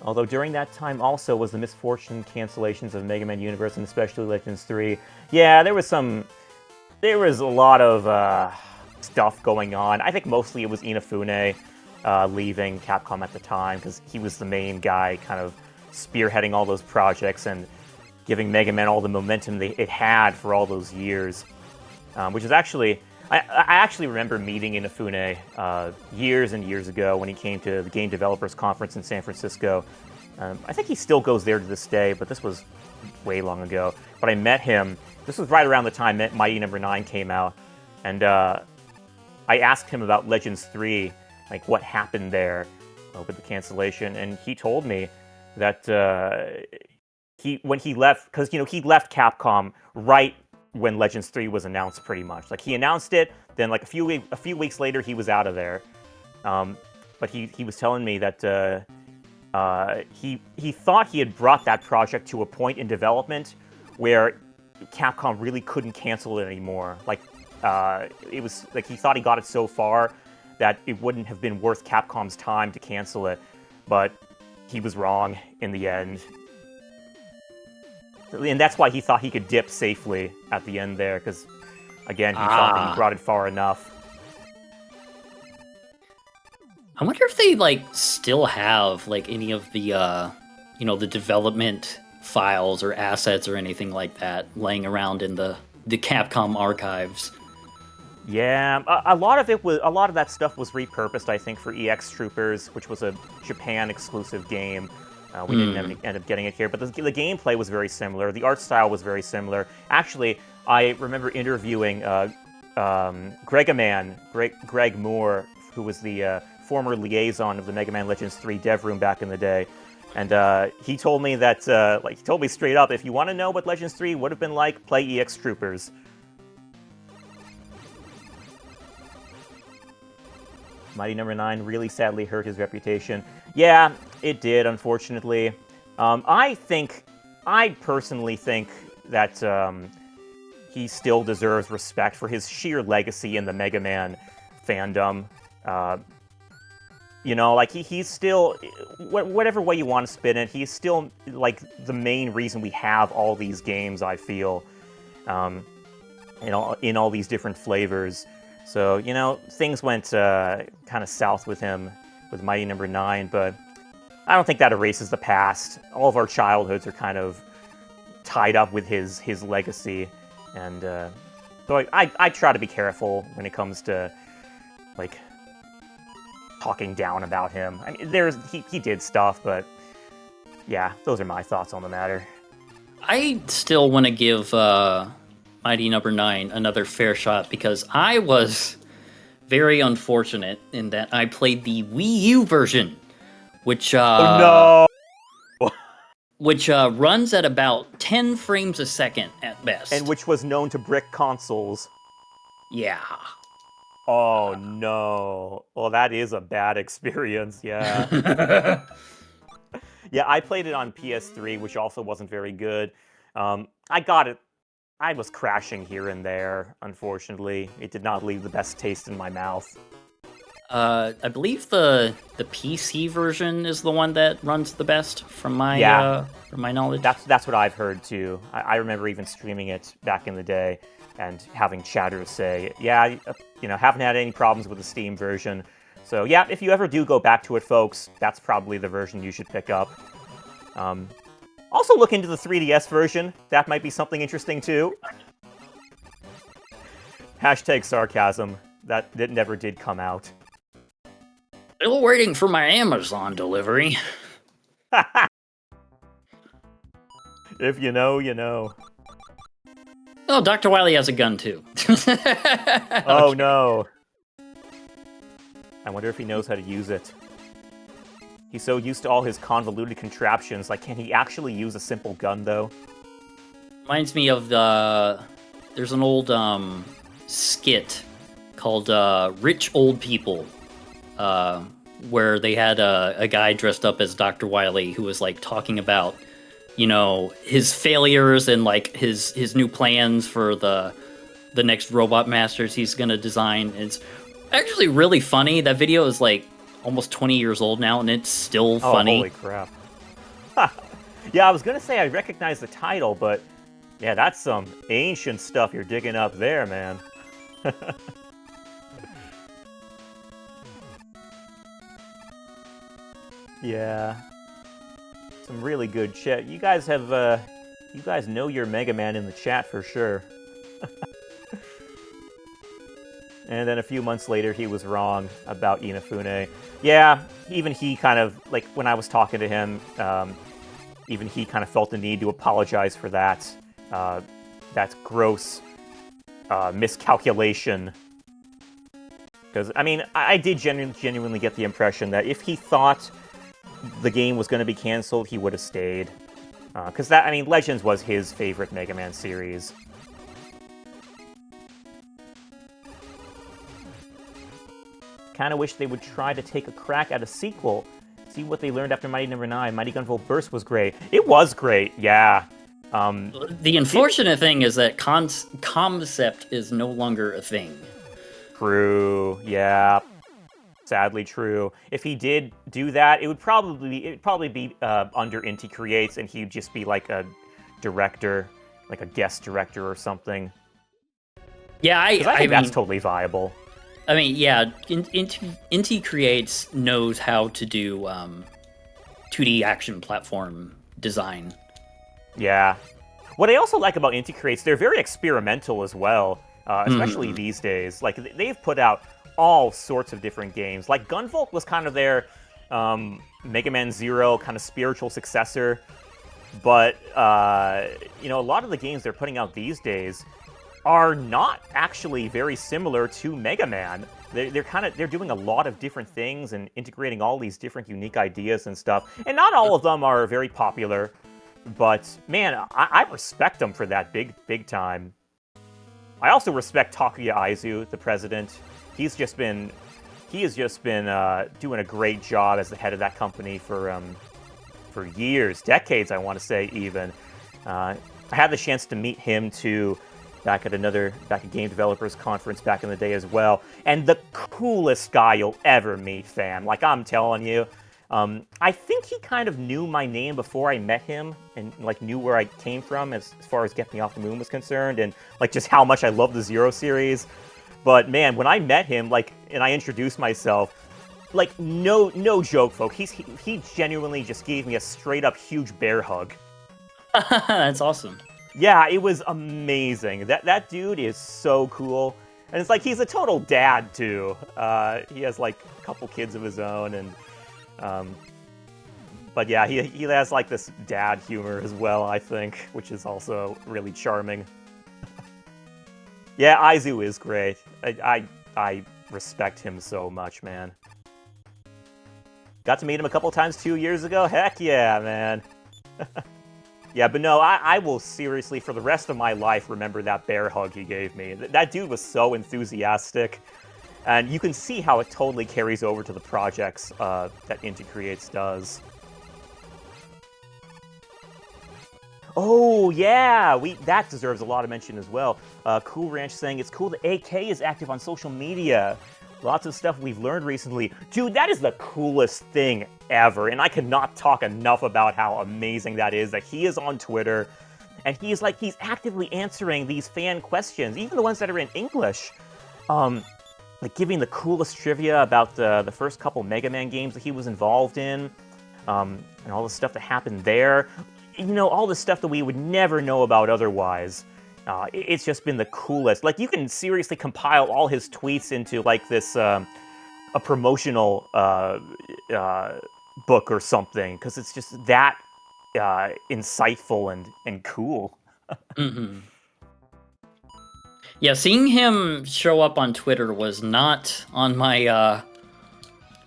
Although during that time also was the misfortune cancellations of Mega Man Universe and especially Legends 3. Yeah, there was a lot of stuff going on. I think mostly it was Inafune leaving Capcom at the time because he was the main guy kind of spearheading all those projects and giving Mega Man all the momentum it had for all those years. Which is actually... I actually remember meeting Inafune years and years ago when he came to the Game Developers Conference in San Francisco. I think he still goes there to this day, but this was way long ago. But I met him. This was right around the time Mighty No. 9 came out. And I asked him about Legends 3, like what happened there with the cancellation. And he told me that when he left, because he left Capcom right when Legends 3 was announced, pretty much. Like he announced it, then like a few weeks later he was out of there. But he was telling me that he thought he had brought that project to a point in development where Capcom really couldn't cancel it anymore. Like it was like he thought he got it so far that it wouldn't have been worth Capcom's time to cancel it, but he was wrong in the end. And that's why he thought he could dip safely at the end there, because, again, he thought that he brought it far enough. I wonder if they, still have, any of the, the development files or assets or anything like that laying around in the Capcom archives. Yeah, a lot of that stuff was repurposed, I think, for EX Troopers, which was a Japan-exclusive game. We didn't end up getting it here, but the gameplay was very similar. The art style was very similar. Actually, I remember interviewing Greg Moore, who was the former liaison of the Mega Man Legends 3 dev room back in the day. And he told me that, he told me straight up, if you want to know what Legends 3 would have been like, play EX Troopers. Mighty No. 9 really sadly hurt his reputation. Yeah, it did, unfortunately. I personally think that he still deserves respect for his sheer legacy in the Mega Man fandom. He's still, whatever way you want to spin it, he's still, the main reason we have all these games, I feel, in all these different flavors. So, things went kind of south with him with Mighty No. 9, but I don't think that erases the past. All of our childhoods are kind of tied up with his legacy, and so I try to be careful when it comes to, talking down about him. I mean, he did stuff, but yeah, those are my thoughts on the matter. I still want to give Mighty No. 9 another fair shot because I was very unfortunate in that I played the Wii U version, which which runs at about 10 frames a second at best, and which was known to brick consoles. Yeah. Oh no. Well, that is a bad experience. Yeah. Yeah, I played it on PS3, which also wasn't very good. I got it. I was crashing here and there, unfortunately. It did not leave the best taste in my mouth. I believe the PC version is the one that runs the best from my knowledge. That's what I've heard too. I remember even streaming it back in the day and having chatters say, yeah, haven't had any problems with the Steam version. So yeah, if you ever do go back to it, folks, that's probably the version you should pick up. Also look into the 3DS version. That might be something interesting too. Hashtag sarcasm. That never did come out. Still waiting for my Amazon delivery. If you know, you know. Oh, Dr. Wily has a gun too. Oh no. I wonder if he knows how to use it. He's so used to all his convoluted contraptions. Like, can he actually use a simple gun, though? Reminds me of there's an old skit called Rich Old People, where they had a guy dressed up as Dr. Wily who was like talking about, you know, his failures and like his new plans for the next Robot Masters he's gonna design. It's actually really funny. That video is like almost 20 years old now, and it's still funny. Oh, holy crap. Yeah, I was gonna say I recognize the title, but yeah, that's some ancient stuff you're digging up there, man. Yeah. Some really good chat. You guys have, you guys know your Mega Man in the chat for sure. And then a few months later, he was wrong about Inafune. Yeah, even he kind of, like, when I was talking to him, even he kind of felt the need to apologize for that. That gross miscalculation. Because, I mean, I did genuinely get the impression that if he thought the game was going to be canceled, he would have stayed. Because that, I mean, Legends was his favorite Mega Man series. Kind of wish they would try to take a crack at a sequel. See what they learned after Mighty Number 9. Mighty Gunvolt Burst was great. It was great, yeah. The unfortunate thing is that concept is no longer a thing. True, yeah. Sadly true. If he did do that, it'd probably be under Inti Creates, and he'd just be like a director, like a guest director or something. Yeah, I think mean, that's totally viable. I mean, yeah, Inti Creates knows how to do 2D action platform design. Yeah. What I also like about Inti Creates, they're very experimental as well, especially these days. Like, they've put out all sorts of different games. Like, Gunvolt was kind of their Mega Man Zero kind of spiritual successor. But, you know, a lot of the games they're putting out these days are not actually very similar to Mega Man. They're doing a lot of different things and integrating all these different unique ideas and stuff. And not all of them are very popular, but man, I respect them for that big time. I also respect Takuya Aizu, the president. He has just been doing a great job as the head of that company for years, decades, I want to say even. I had the chance to meet him too. Back at Game Developers Conference back in the day as well. And the coolest guy you'll ever meet, fam. Like, I'm telling you. I think he kind of knew my name before I met him and, like, knew where I came from as far as Get Me Off the Moon was concerned and, like, just how much I love the Zero series. But, man, when I met him, like, and I introduced myself, like, no joke, folks. He genuinely just gave me a straight-up huge bear hug. That's awesome. Yeah, it was amazing. That dude is so cool. And it's like, he's a total dad, too. He has, like, a couple kids of his own, and... but yeah, he has, like, this dad humor as well, I think, which is also really charming. Yeah, Aizu is great. I respect him so much, man. Got to meet him a couple times 2 years ago? Heck yeah, man. Yeah, but no, I will seriously, for the rest of my life, remember that bear hug he gave me. That dude was so enthusiastic, and you can see how it totally carries over to the projects that Inti Creates does. Oh, yeah! That deserves a lot of mention as well. Cool Ranch saying, it's cool that AK is active on social media. Lots of stuff we've learned recently. Dude, that is the coolest thing ever, and I cannot talk enough about how amazing that is, that he is on Twitter, and he's actively answering these fan questions, even the ones that are in English. Like, giving the coolest trivia about the first couple Mega Man games that he was involved in, and all the stuff that happened there. You know, all the stuff that we would never know about otherwise. It's just been the coolest. Like, you can seriously compile all his tweets into, like, this, a promotional book or something, because it's just that insightful and cool. Yeah, seeing him show up on Twitter was not on my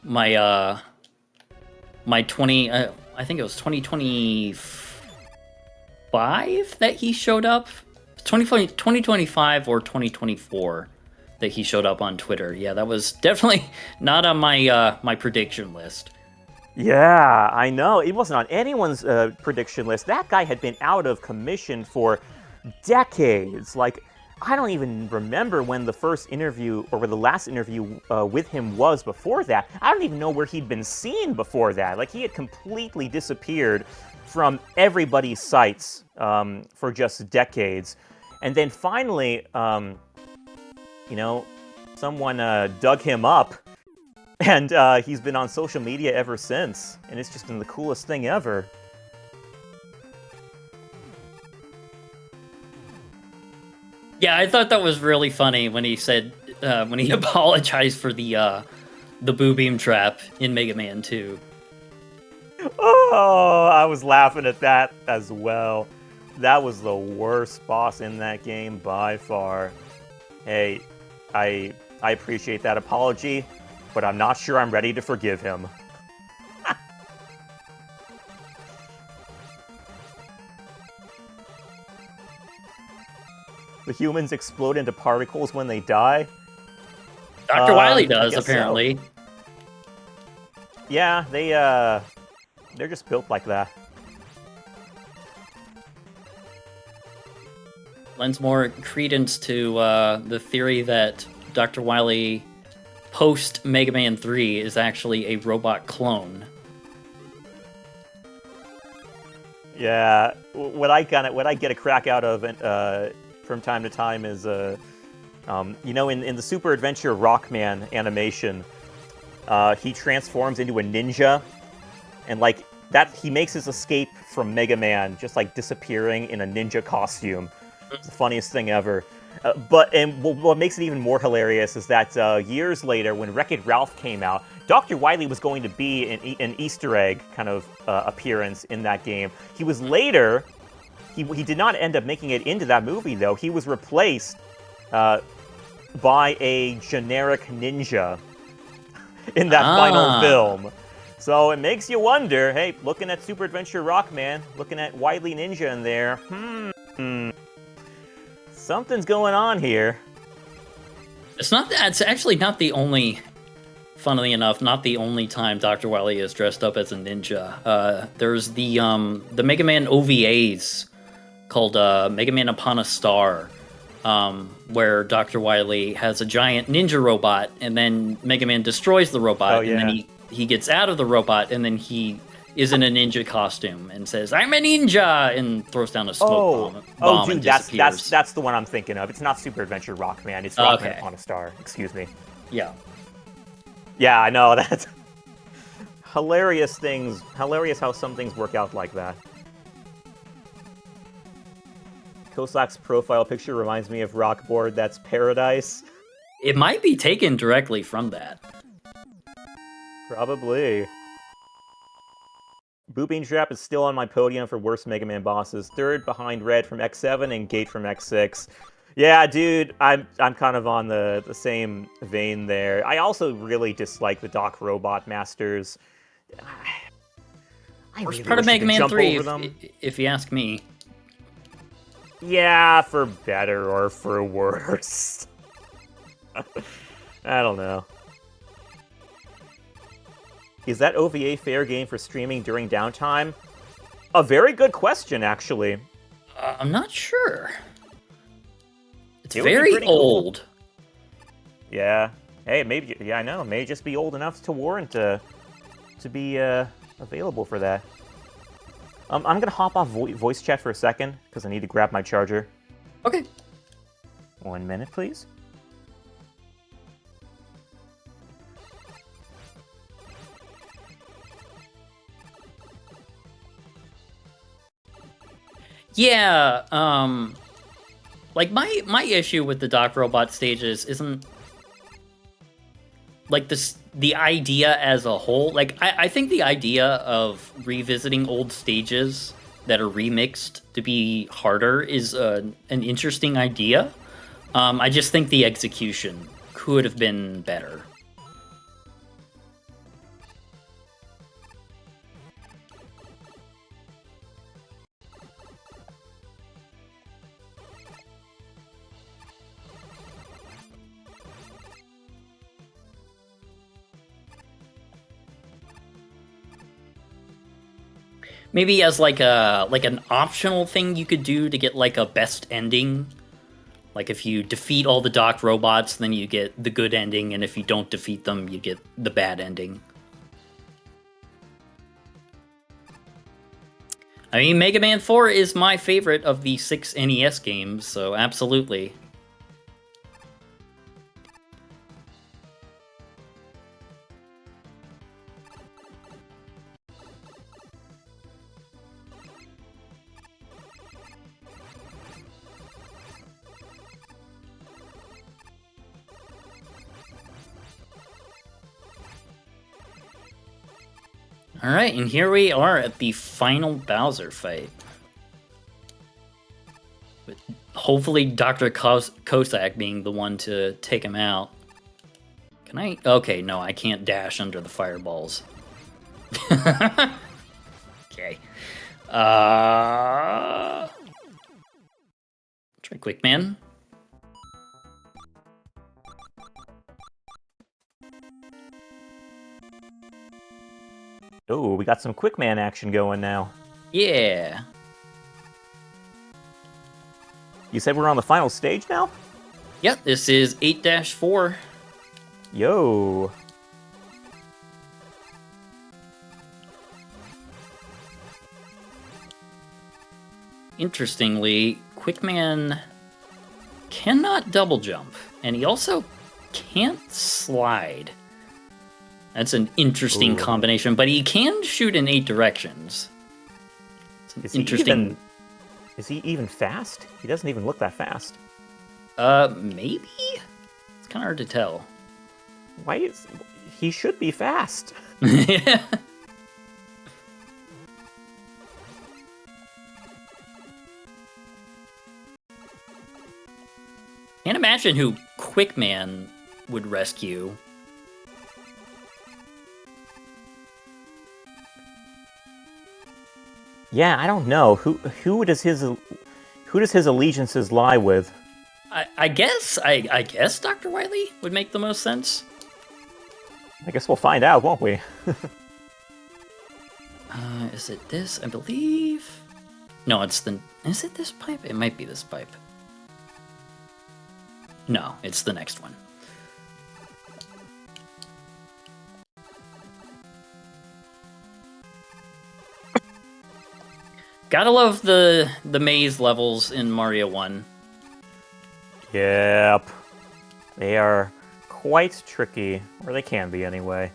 my 20, I think it was 2025 that he showed up. 2025 or 2024 that he showed up on Twitter. Yeah, that was definitely not on my prediction list. Yeah, I know. It wasn't on anyone's prediction list. That guy had been out of commission for decades. Like, I don't even remember when the first interview or where the last interview with him was before that. I don't even know where he'd been seen before that. Like, he had completely disappeared from everybody's sights for just decades. And then finally, someone dug him up. And he's been on social media ever since, and it's just been the coolest thing ever. Yeah, I thought that was really funny when he said when he apologized for the boo beam trap in Mega Man 2. Oh, I was laughing at that as well. That was the worst boss in that game by far. Hey, I appreciate that apology, but I'm not sure I'm ready to forgive him. The humans explode into particles when they die? Dr. Wily does, apparently. So. Yeah, they're just built like that. Lends more credence to the theory that Dr. Wily post Mega Man 3 is actually a robot clone. Yeah, what I get a crack out of from time to time is, in the Super Adventure Rockman animation, he transforms into a ninja, and like that, he makes his escape from Mega Man just like disappearing in a ninja costume. It's the funniest thing ever. But what makes it even more hilarious is that years later, when Wreck-It Ralph came out, Dr. Wily was going to be an Easter egg kind of appearance in that game. He was later, he did not end up making it into that movie, though. He was replaced by a generic ninja in that final film. So it makes you wonder, hey, looking at Super Adventure Rockman, looking at Wily Ninja in there, something's going on here. It's actually not the only, funnily enough, not the only time Dr. Wily is dressed up as a ninja. There's the Mega Man OVAs called Mega Man Upon a Star, where Dr. Wily has a giant ninja robot, and then Mega Man destroys the robot, and then he gets out of the robot, and then he is in a ninja costume and says, "I'm a ninja," and throws down a smoke bomb. Oh, dude, and that's the one I'm thinking of. It's not Super Adventure Rockman. It's Rockman Upon a Star. Excuse me. Yeah. Yeah, I know. That's hilarious things. Hilarious how some things work out like that. Kosak's profile picture reminds me of Rockboard. That's Paradise. It might be taken directly from that. Probably. Booping Trap is still on my podium for worst Mega Man bosses. Third behind Red from X7 and Gate from X6. Yeah, dude, I'm kind of on the same vein there. I also really dislike the Doc Robot Masters. Worst part of Mega Man 3, if you ask me. Yeah, for better or for worse. I don't know. Is that OVA fair game for streaming during downtime? A very good question, actually. I'm not sure. It's very old. Cool. Yeah. Hey, maybe. Yeah, I know. It may just be old enough to warrant to be available for that. I'm gonna hop off voice chat for a second because I need to grab my charger. Okay. 1 minute, please. Yeah, like my issue with the Doc Robot stages isn't like the idea as a whole. Like I think the idea of revisiting old stages that are remixed to be harder is an interesting idea. I just think the execution could have been better. Maybe as like an optional thing you could do to get like a best ending. Like if you defeat all the docked robots, then you get the good ending, and if you don't defeat them, you get the bad ending. I mean, Mega Man 4 is my favorite of the 6 NES games, so absolutely. Alright, and here we are at the final Bowser fight. With hopefully Dr. Cossack being the one to take him out. Can I? Okay, no, I can't dash under the fireballs. Okay. Try Quick Man. Oh, we got some Quick Man action going now. Yeah. You said we're on the final stage now? Yep, this is 8-4. Yo. Interestingly, Quick Man cannot double jump, and he also can't slide. That's an interesting combination, but he can shoot in 8 directions. It's an interesting. Is he even fast? He doesn't even look that fast. Maybe? It's kind of hard to tell. He should be fast? Yeah. Can't imagine who Quick Man would rescue. Yeah, I don't know. Who does his allegiances lie with? I guess Dr. Wily would make the most sense. I guess we'll find out, won't we? Is it this? I believe. No, it's the. Is it this pipe? It might be this pipe. No, it's the next one. Gotta love the maze levels in Mario 1. Yep. They are quite tricky, or they can be anyway.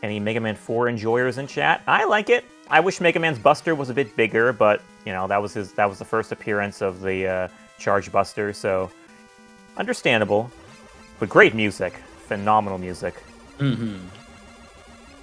Any Mega Man 4 enjoyers in chat? I like it. I wish Mega Man's Buster was a bit bigger, but you know that was the first appearance of the Charge Buster, so understandable. But great music, phenomenal music. Mm-hmm.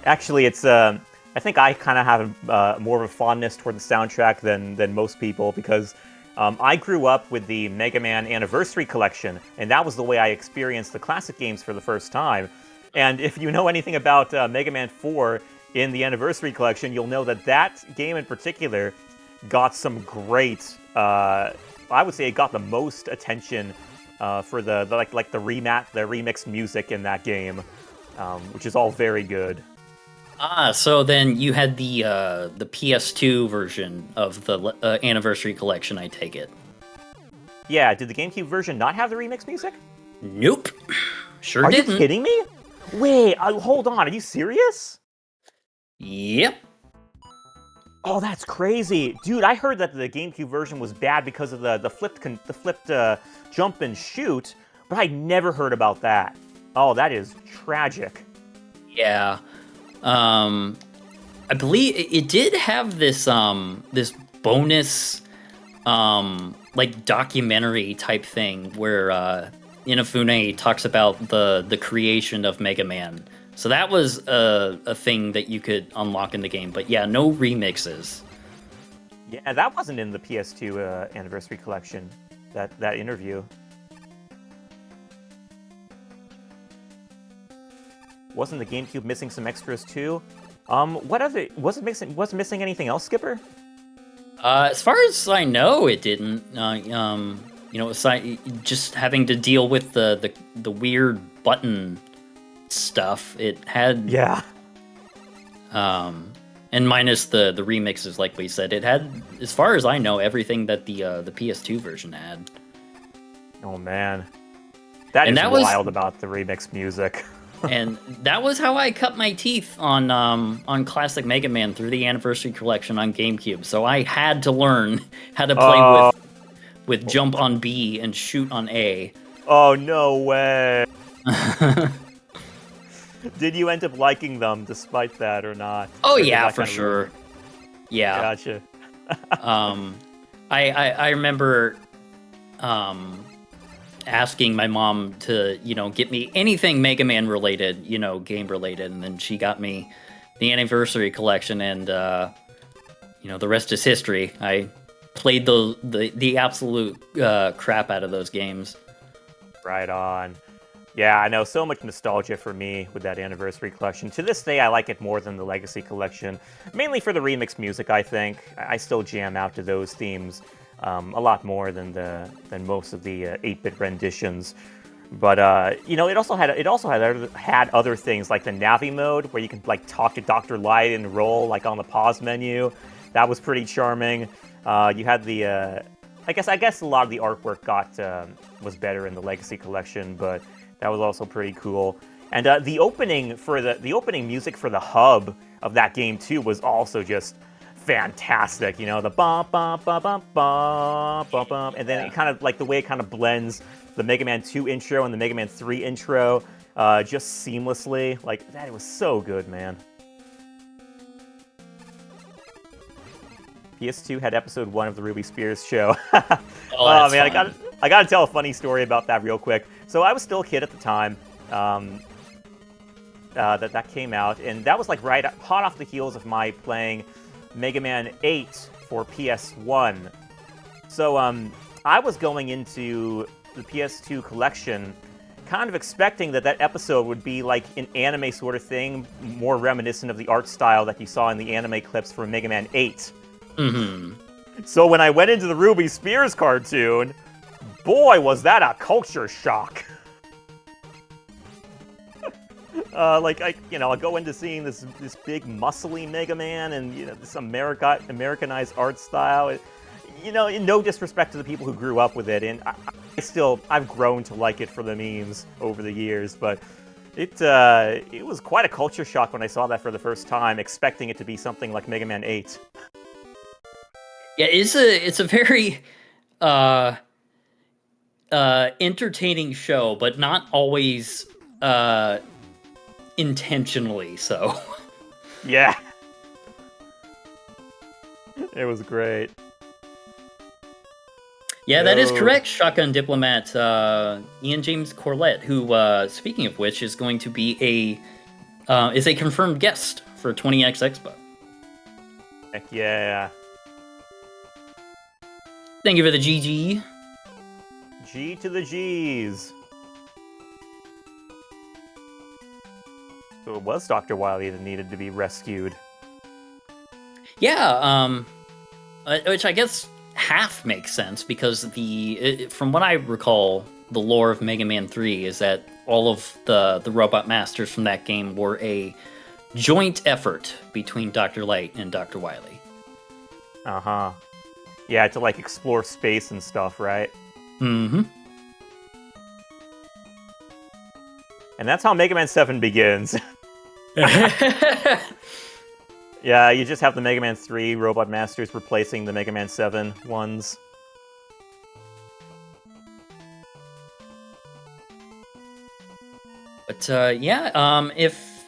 Actually, it's I think I kind of have more of a fondness toward the soundtrack than most people because I grew up with the Mega Man Anniversary Collection, and that was the way I experienced the classic games for the first time. And if you know anything about Mega Man 4 in the Anniversary Collection, you'll know that game in particular got some great, I would say it got the most attention for the remix music in that game, which is all very good. So then you had the PS2 version of the Anniversary Collection, I take it. Yeah, did the GameCube version not have the remix music? Nope. Sure Are didn't. Are you kidding me? Wait, hold on, are you serious? Yep. Oh, that's crazy. Dude, I heard that the GameCube version was bad because of the flipped jump and shoot, but I never heard about that. Oh, that is tragic. Yeah. I believe it did have this this bonus like documentary type thing where Inafune talks about the creation of Mega Man. So that was a thing that you could unlock in the game. But yeah, no remixes. Yeah, that wasn't in the PS2 Anniversary Collection, that interview. Wasn't the GameCube missing some extras too? Wasn't missing anything else, Skipper? As far as I know, it didn't. You know, aside just having to deal with the weird button stuff. It had Yeah. And minus the remixes, like we said, it had, as far as I know, everything that the PS2 version had. Oh man, that And is that was- wild about the remix music. And that was how I cut my teeth on classic Mega Man through the Anniversary Collection on GameCube. So I had to learn how to play with jump on B and shoot on A. Oh no way! Did you end up liking them despite that or not? Oh Or did yeah, that for kinda sure. ruin Yeah. it? Gotcha. I remember asking my mom to, get me anything Mega Man related, game related, and then she got me the Anniversary Collection, and the rest is history. I played the absolute crap out of those games. Right on. Yeah, I know, so much nostalgia for me with that Anniversary Collection. To this day, I like it more than the Legacy Collection, mainly for the remix music, I think. I still jam out to those themes a lot more than most of the 8-bit renditions. But it also had other things like the Navi mode, where you can like talk to Dr. Light and roll like on the pause menu. That was pretty charming. You had the I guess a lot of the artwork was better in the Legacy Collection, but that was also pretty cool. And the opening music for the hub of that game too was also just fantastic. The bum bum bum bum bum bum bum, and then it kind of like the way it kind of blends the Mega Man 2 intro and the Mega Man 3 intro just seamlessly. Like that, it was so good, man. PS2 had episode 1 of the Ruby Spears show. Oh man, Fun. I gotta tell a funny story about that real quick. So I was still a kid at the time that came out, and that was like hot off the heels of my playing Mega Man 8 for PS1. So I was going into the PS2 collection kind of expecting that episode would be like an anime sort of thing, more reminiscent of the art style that you saw in the anime clips for Mega Man 8. Mm-hmm. So when I went into the Ruby Spears cartoon, boy, was that a culture shock. I go into seeing this big muscly Mega Man and this Americanized art style. No disrespect to the people who grew up with it, and I've grown to like it for the memes over the years, but it was quite a culture shock when I saw that for the first time, expecting it to be something like Mega Man 8. Yeah, it's a very entertaining show, but not always intentionally so. Yeah. It was great. Yeah, that is correct, Shotgun Diplomat. Ian James Corlett, who, speaking of which, is going to be is a confirmed guest for 20X Expo. Heck yeah. Thank you for the GG. G to the G's. So it was Dr. Wily that needed to be rescued. Yeah, which I guess half makes sense, because from what I recall, the lore of Mega Man 3 is that all of the Robot Masters from that game were a joint effort between Dr. Light and Dr. Wily. Uh-huh. Yeah, to like explore space and stuff, right? Mm-hmm. And that's how Mega Man 7 begins. Yeah, you just have the Mega Man 3 Robot Masters replacing the Mega Man 7 ones. But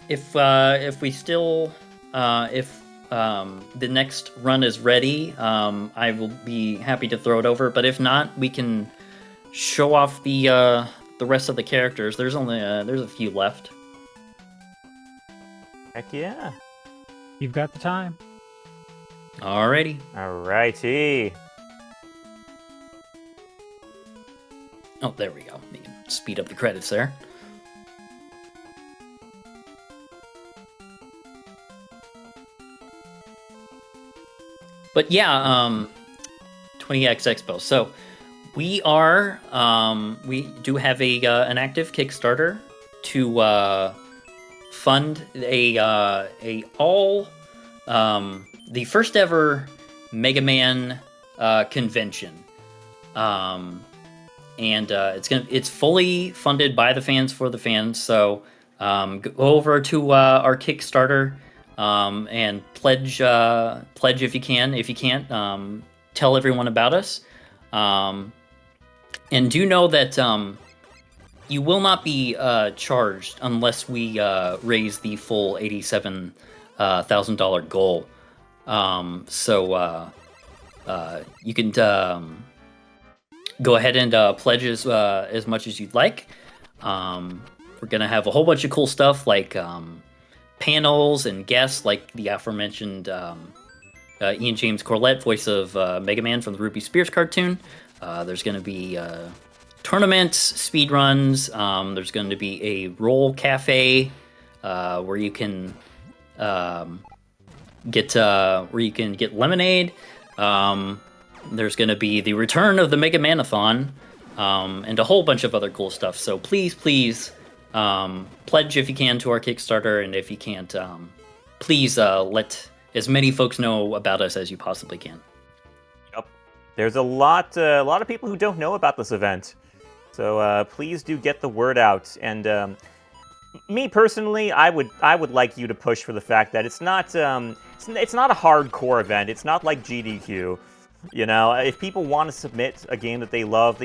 if we still the next run is ready, I will be happy to throw it over. But if not, we can show off the rest of the characters. There's a few left. Heck yeah. You've got the time. Alrighty. Alrighty. Oh, there we go. We can speed up the credits there. But yeah, 20X Expo. So we do have an active Kickstarter to fund the first ever MegaMan convention. And it's fully funded by the fans for the fans. So go over to our Kickstarter and pledge if you can. If you can't, tell everyone about us. And do know that you will not be charged unless we raise the full $87,000 goal. So you can go ahead and pledge as much as you'd like. We're gonna have a whole bunch of cool stuff like panels and guests, like the aforementioned Ian James Corlett, voice of MegaMan from the Ruby Spears cartoon. There's gonna be tournaments, speedruns. There's going to be a roll cafe where you can get lemonade. There's going to be the return of the Mega Manathon and a whole bunch of other cool stuff. So please pledge if you can to our Kickstarter, and if you can't, please let as many folks know about us as you possibly can. Yep. There's a lot of people who don't know about this event. So please do get the word out. And me personally, I would like you to push for the fact that it's not a hardcore event. It's not like GDQ. You know, if people want to submit a game that they love,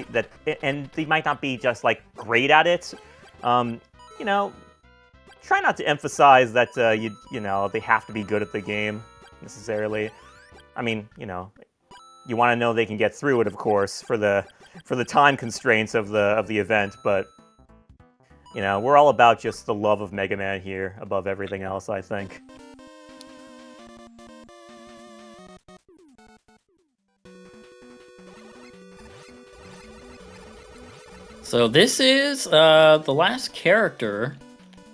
and they might not be just like great at it, you know, try not to emphasize that you know they have to be good at the game necessarily. I mean, you know, you want to know they can get through it, of course, for the time constraints of the event, but you know, we're all about just the love of Mega Man here above everything else, I think. So this is the last character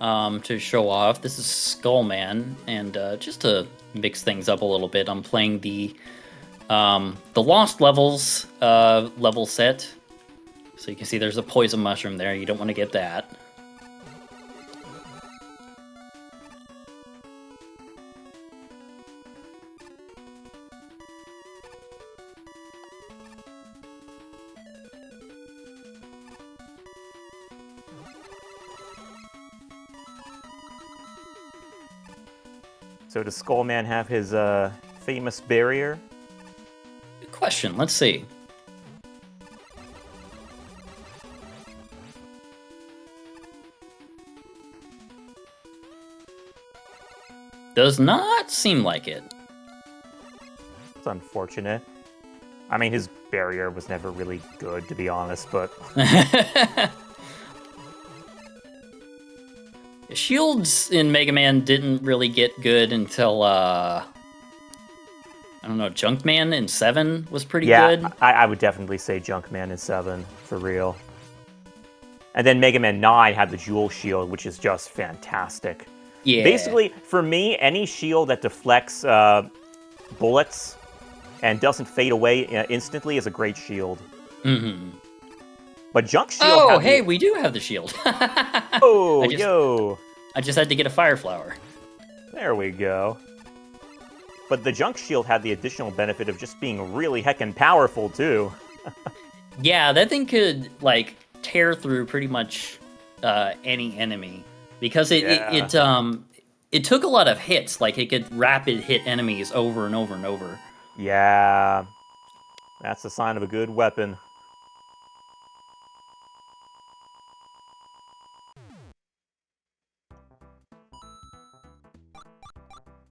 to show off. This is Skullman, and just to mix things up a little bit, I'm playing the Lost Levels level set. So you can see there's a poison mushroom there. You don't want to get that. So does Skullman have his famous barrier? Good question. Let's see. Does not seem like it. It's unfortunate. I mean, his barrier was never really good, to be honest, but... Shields in Mega Man didn't really get good until, I don't know, Junkman in 7 was pretty good. Yeah, I would definitely say Junkman in 7, for real. And then Mega Man 9 had the Jewel Shield, which is just fantastic. Yeah. Basically, for me, any shield that deflects bullets and doesn't fade away instantly is a great shield. Mm-hmm. But Junk Shield... Oh, hey, we do have the shield. Oh, yo! I just had to get a Fire Flower. There we go. But the Junk Shield had the additional benefit of just being really heckin' powerful, too. Yeah, that thing could, like, tear through pretty much any enemy. Because it took a lot of hits. Like, it could rapid hit enemies over and over and over. Yeah. That's a sign of a good weapon.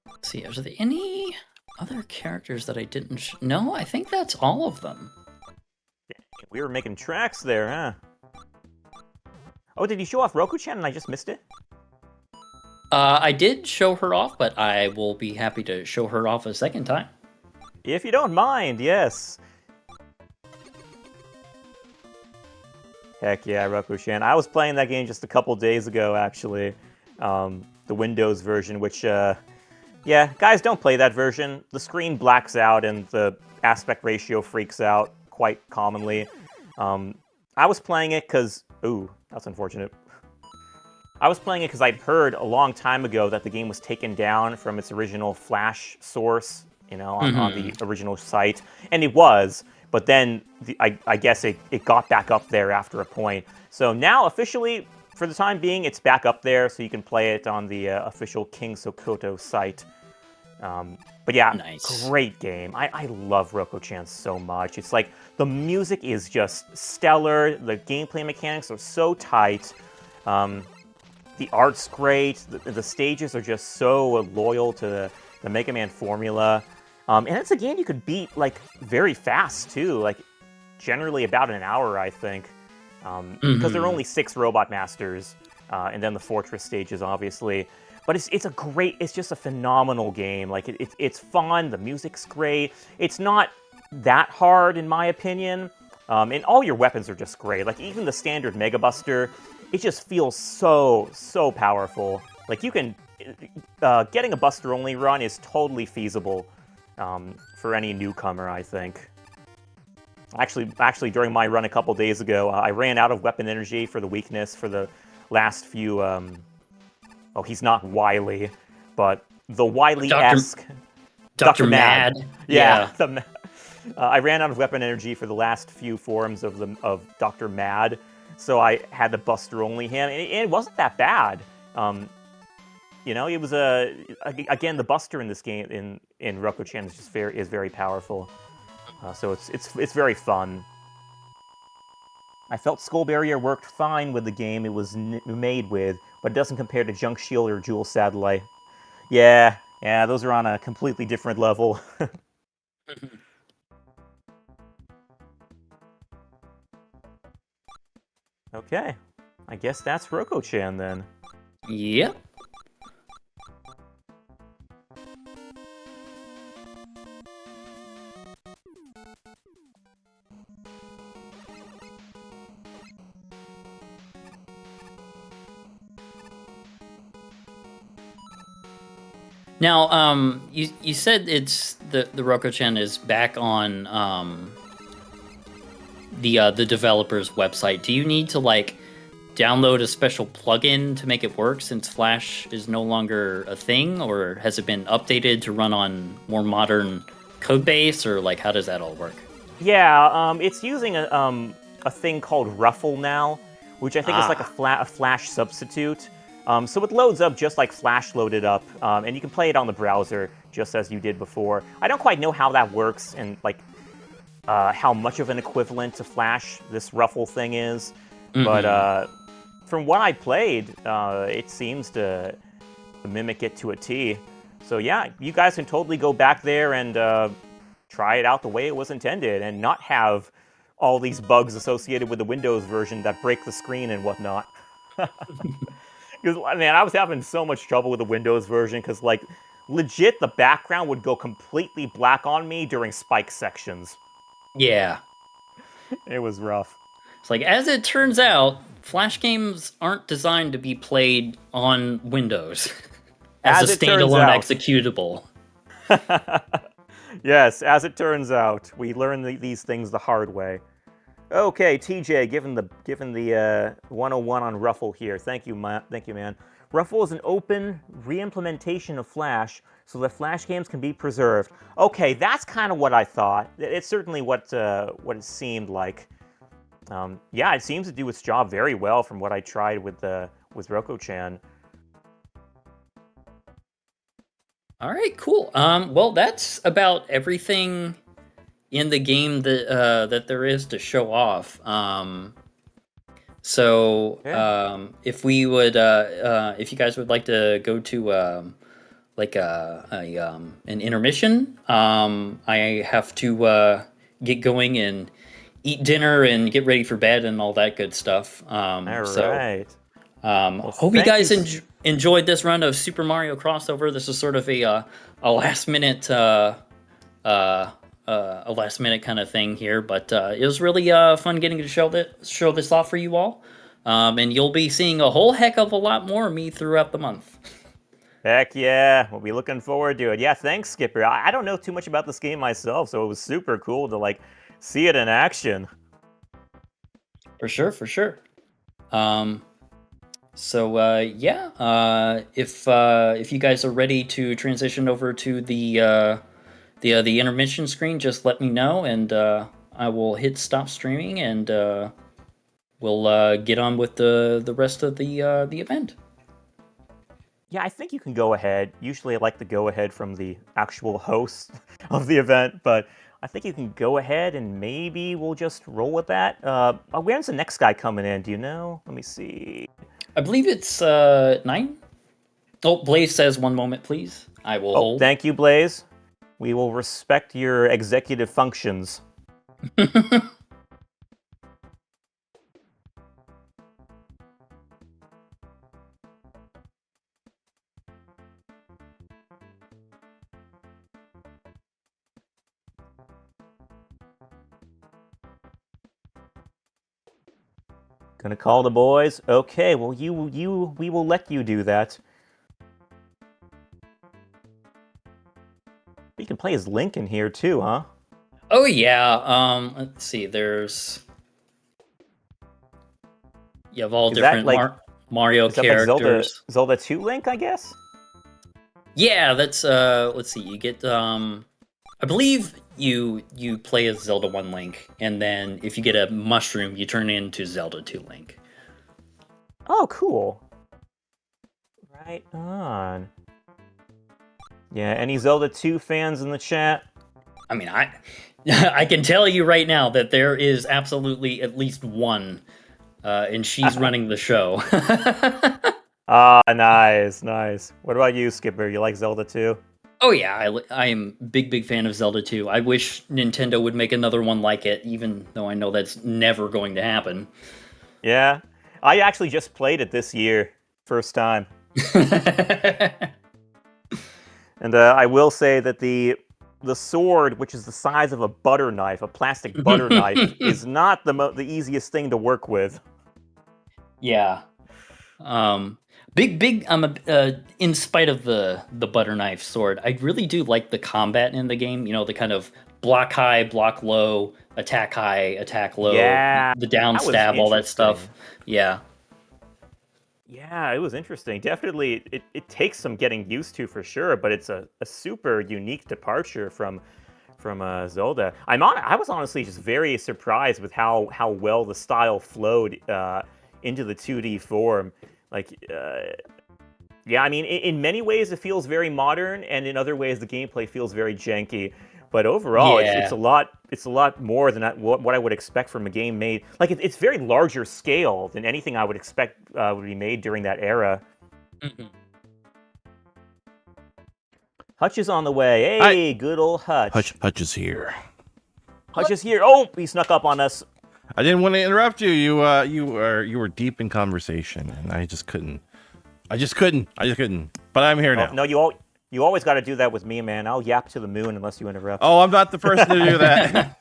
Let's see, are there any other characters that I didn't... No, I think that's all of them. We were making tracks there, huh? Oh, did you show off Roku-chan and I just missed it? I did show her off, but I will be happy to show her off a second time. If you don't mind, yes. Heck yeah, Roku-chan. I was playing that game just a couple days ago, actually. The Windows version, which, yeah, guys, don't play that version. The screen blacks out and the aspect ratio freaks out quite commonly. I was playing it because... Ooh, that's unfortunate. I was playing it because I'd heard a long time ago that the game was taken down from its original Flash source, on the original site, and it was. But then I guess it got back up there after a point. So now officially, for the time being, it's back up there, so you can play it on the official King Sokoto site. But yeah, Nice. Great game. I love Roko-chan so much. It's like the music is just stellar. The gameplay mechanics are so tight. The art's great. The stages are just so loyal to the Mega Man formula. And it's a game you could beat like very fast too. Like generally about an hour, I think. Because there are only 6 Robot Masters, and then the Fortress stages, obviously. But it's just a phenomenal game. Like it's fun. The music's great. It's not that hard in my opinion. And all your weapons are just great. Like even the standard Mega Buster, it just feels so powerful. Like you can getting a Buster only run is totally feasible for any newcomer, I think. Actually, during my run a couple days ago, I ran out of weapon energy for the weakness for the last few. Oh, he's not Wily, but the Wily-esque Dr. Mad. Yeah. I ran out of weapon energy for the last few forms of Dr. Mad, so I had to Buster only him, and it wasn't that bad. It was again the Buster in this game in Roko-chan is very powerful. So it's very fun. I felt Skull Barrier worked fine with the game it was made with, but it doesn't compare to Junk Shield or Jewel Satellite. Yeah, those are on a completely different level. Okay, I guess that's Roko-chan then. Yep. Now, you said it's the Roko-chan is back on the developer's website. Do you need to like download a special plugin to make it work since Flash is no longer a thing, or has it been updated to run on more modern code base, or like how does that all work? Yeah, it's using a thing called Ruffle now, which I think is like a Flash substitute. So it loads up just like Flash loaded up, and you can play it on the browser just as you did before. I don't quite know how that works and like how much of an equivalent to Flash this Ruffle thing is, but from what I played, it seems to mimic it to a T. So yeah, you guys can totally go back there and try it out the way it was intended, and not have all these bugs associated with the Windows version that break the screen and whatnot. Because, man, I was having so much trouble with the Windows version, because, like, legit, the background would go completely black on me during spike sections. Yeah. It was rough. It's like, as it turns out, Flash games aren't designed to be played on Windows as a standalone executable. Yes, as it turns out, we learn these things the hard way. Okay, TJ, given the 101 on Ruffle here. Thank you, man. Ruffle is an open re-implementation of Flash, so that Flash games can be preserved. Okay, that's kind of what I thought. It's certainly what it seemed like. Yeah, it seems to do its job very well from what I tried with Roko-chan. All right, cool. Well, that's about everything in the game that there is to show off. If we would, if you guys would like to go to an intermission, I have to get going and eat dinner and get ready for bed and all that good stuff. All right. Hope you guys enjoyed this run of Super Mario Crossover. This is sort of a last minute kind of thing here, but it was really fun getting to show this off for you all. And you'll be seeing a whole heck of a lot more of me throughout the month. Heck yeah, we'll be looking forward to it. Yeah, thanks, Skipper. I don't know too much about this game myself, so it was super cool to like see it in action. For sure. So yeah, if you guys are ready to transition over to the intermission screen, just let me know, and I will hit stop streaming, and we'll get on with the rest of the event. Yeah, I think you can go ahead. Usually I like the go ahead from the actual host of the event, but I think you can go ahead and maybe we'll just roll with that. When's the next guy coming in? Do you know? Let me see. I believe it's 9. Oh, Blaze says 1 moment, please. I will Oh, hold. thank you, Blaze. We will respect your executive functions. Gonna call the boys. Okay, well we will let you do that. You can play as Link in here too, huh? Oh yeah. Let's see. You have all Is that different like Mario is that like characters. Zelda 2 Link, I guess? Yeah, that's let's see. You get I believe you play as Zelda 1 Link, and then if you get a mushroom, you turn into Zelda 2 Link. Oh, cool. Right on. Yeah, any Zelda 2 fans in the chat? I mean, I can tell you right now that there is absolutely at least one, and she's running the show. Ah, nice, nice. What about you, Skipper? You like Zelda 2? Oh yeah, I am big fan of Zelda 2. I wish Nintendo would make another one like it, even though I know that's never going to happen. Yeah. I actually just played it this year. First time. And I will say that the sword, which is the size of a butter knife, a plastic butter knife, is not the easiest thing to work with. Yeah. Big. In spite of the butter knife sword, I really do like the combat in the game. You know, the kind of block high, block low, attack high, attack low, Yeah, the down that was stab, all that stuff. interesting. Yeah. Yeah, it was interesting. Definitely, it takes some getting used to for sure, but it's a super unique departure from Zelda. I was honestly just very surprised with how well the style flowed into the 2D form. Like, yeah, I mean, in many ways it feels very modern, and in other ways the gameplay feels very janky. But overall, it's Yeah. a lot more than what I would expect from a game made. Like it's very larger scale than anything I would expect would be made during that era. Mhm. Hutch is on the way. Hey, good old Hutch. Hutch is here. Hutch is here. Oh, he snuck up on us. I didn't want to interrupt you. You were deep in conversation, and I just couldn't. But I'm here now. No, you always got to do that with me, man. I'll yap to the moon unless you interrupt. Oh, I'm not the person to do that.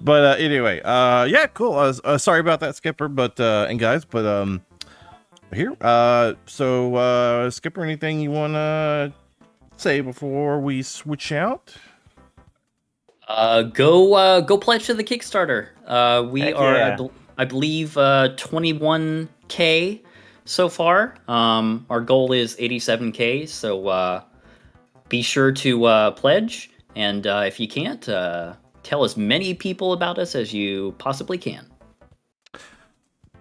but anyway, yeah, cool. Sorry about that, Skipper. But and guys, but here. So Skipper, anything you wanna say before we switch out? Go pledge to the Kickstarter. We Heck are, yeah. I believe, 21K so far. Our goal is 87K, so be sure to pledge. And if you can't, tell as many people about us as you possibly can.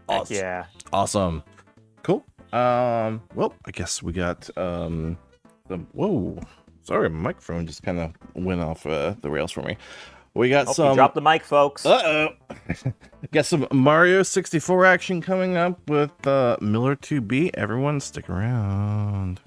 Heck yeah. Awesome. Cool. Well, I guess we got whoa. Sorry, my microphone just kind of went off the rails for me. We got You dropped the mic, folks. Got some Mario 64 action coming up with Miller 2B. Everyone stick around.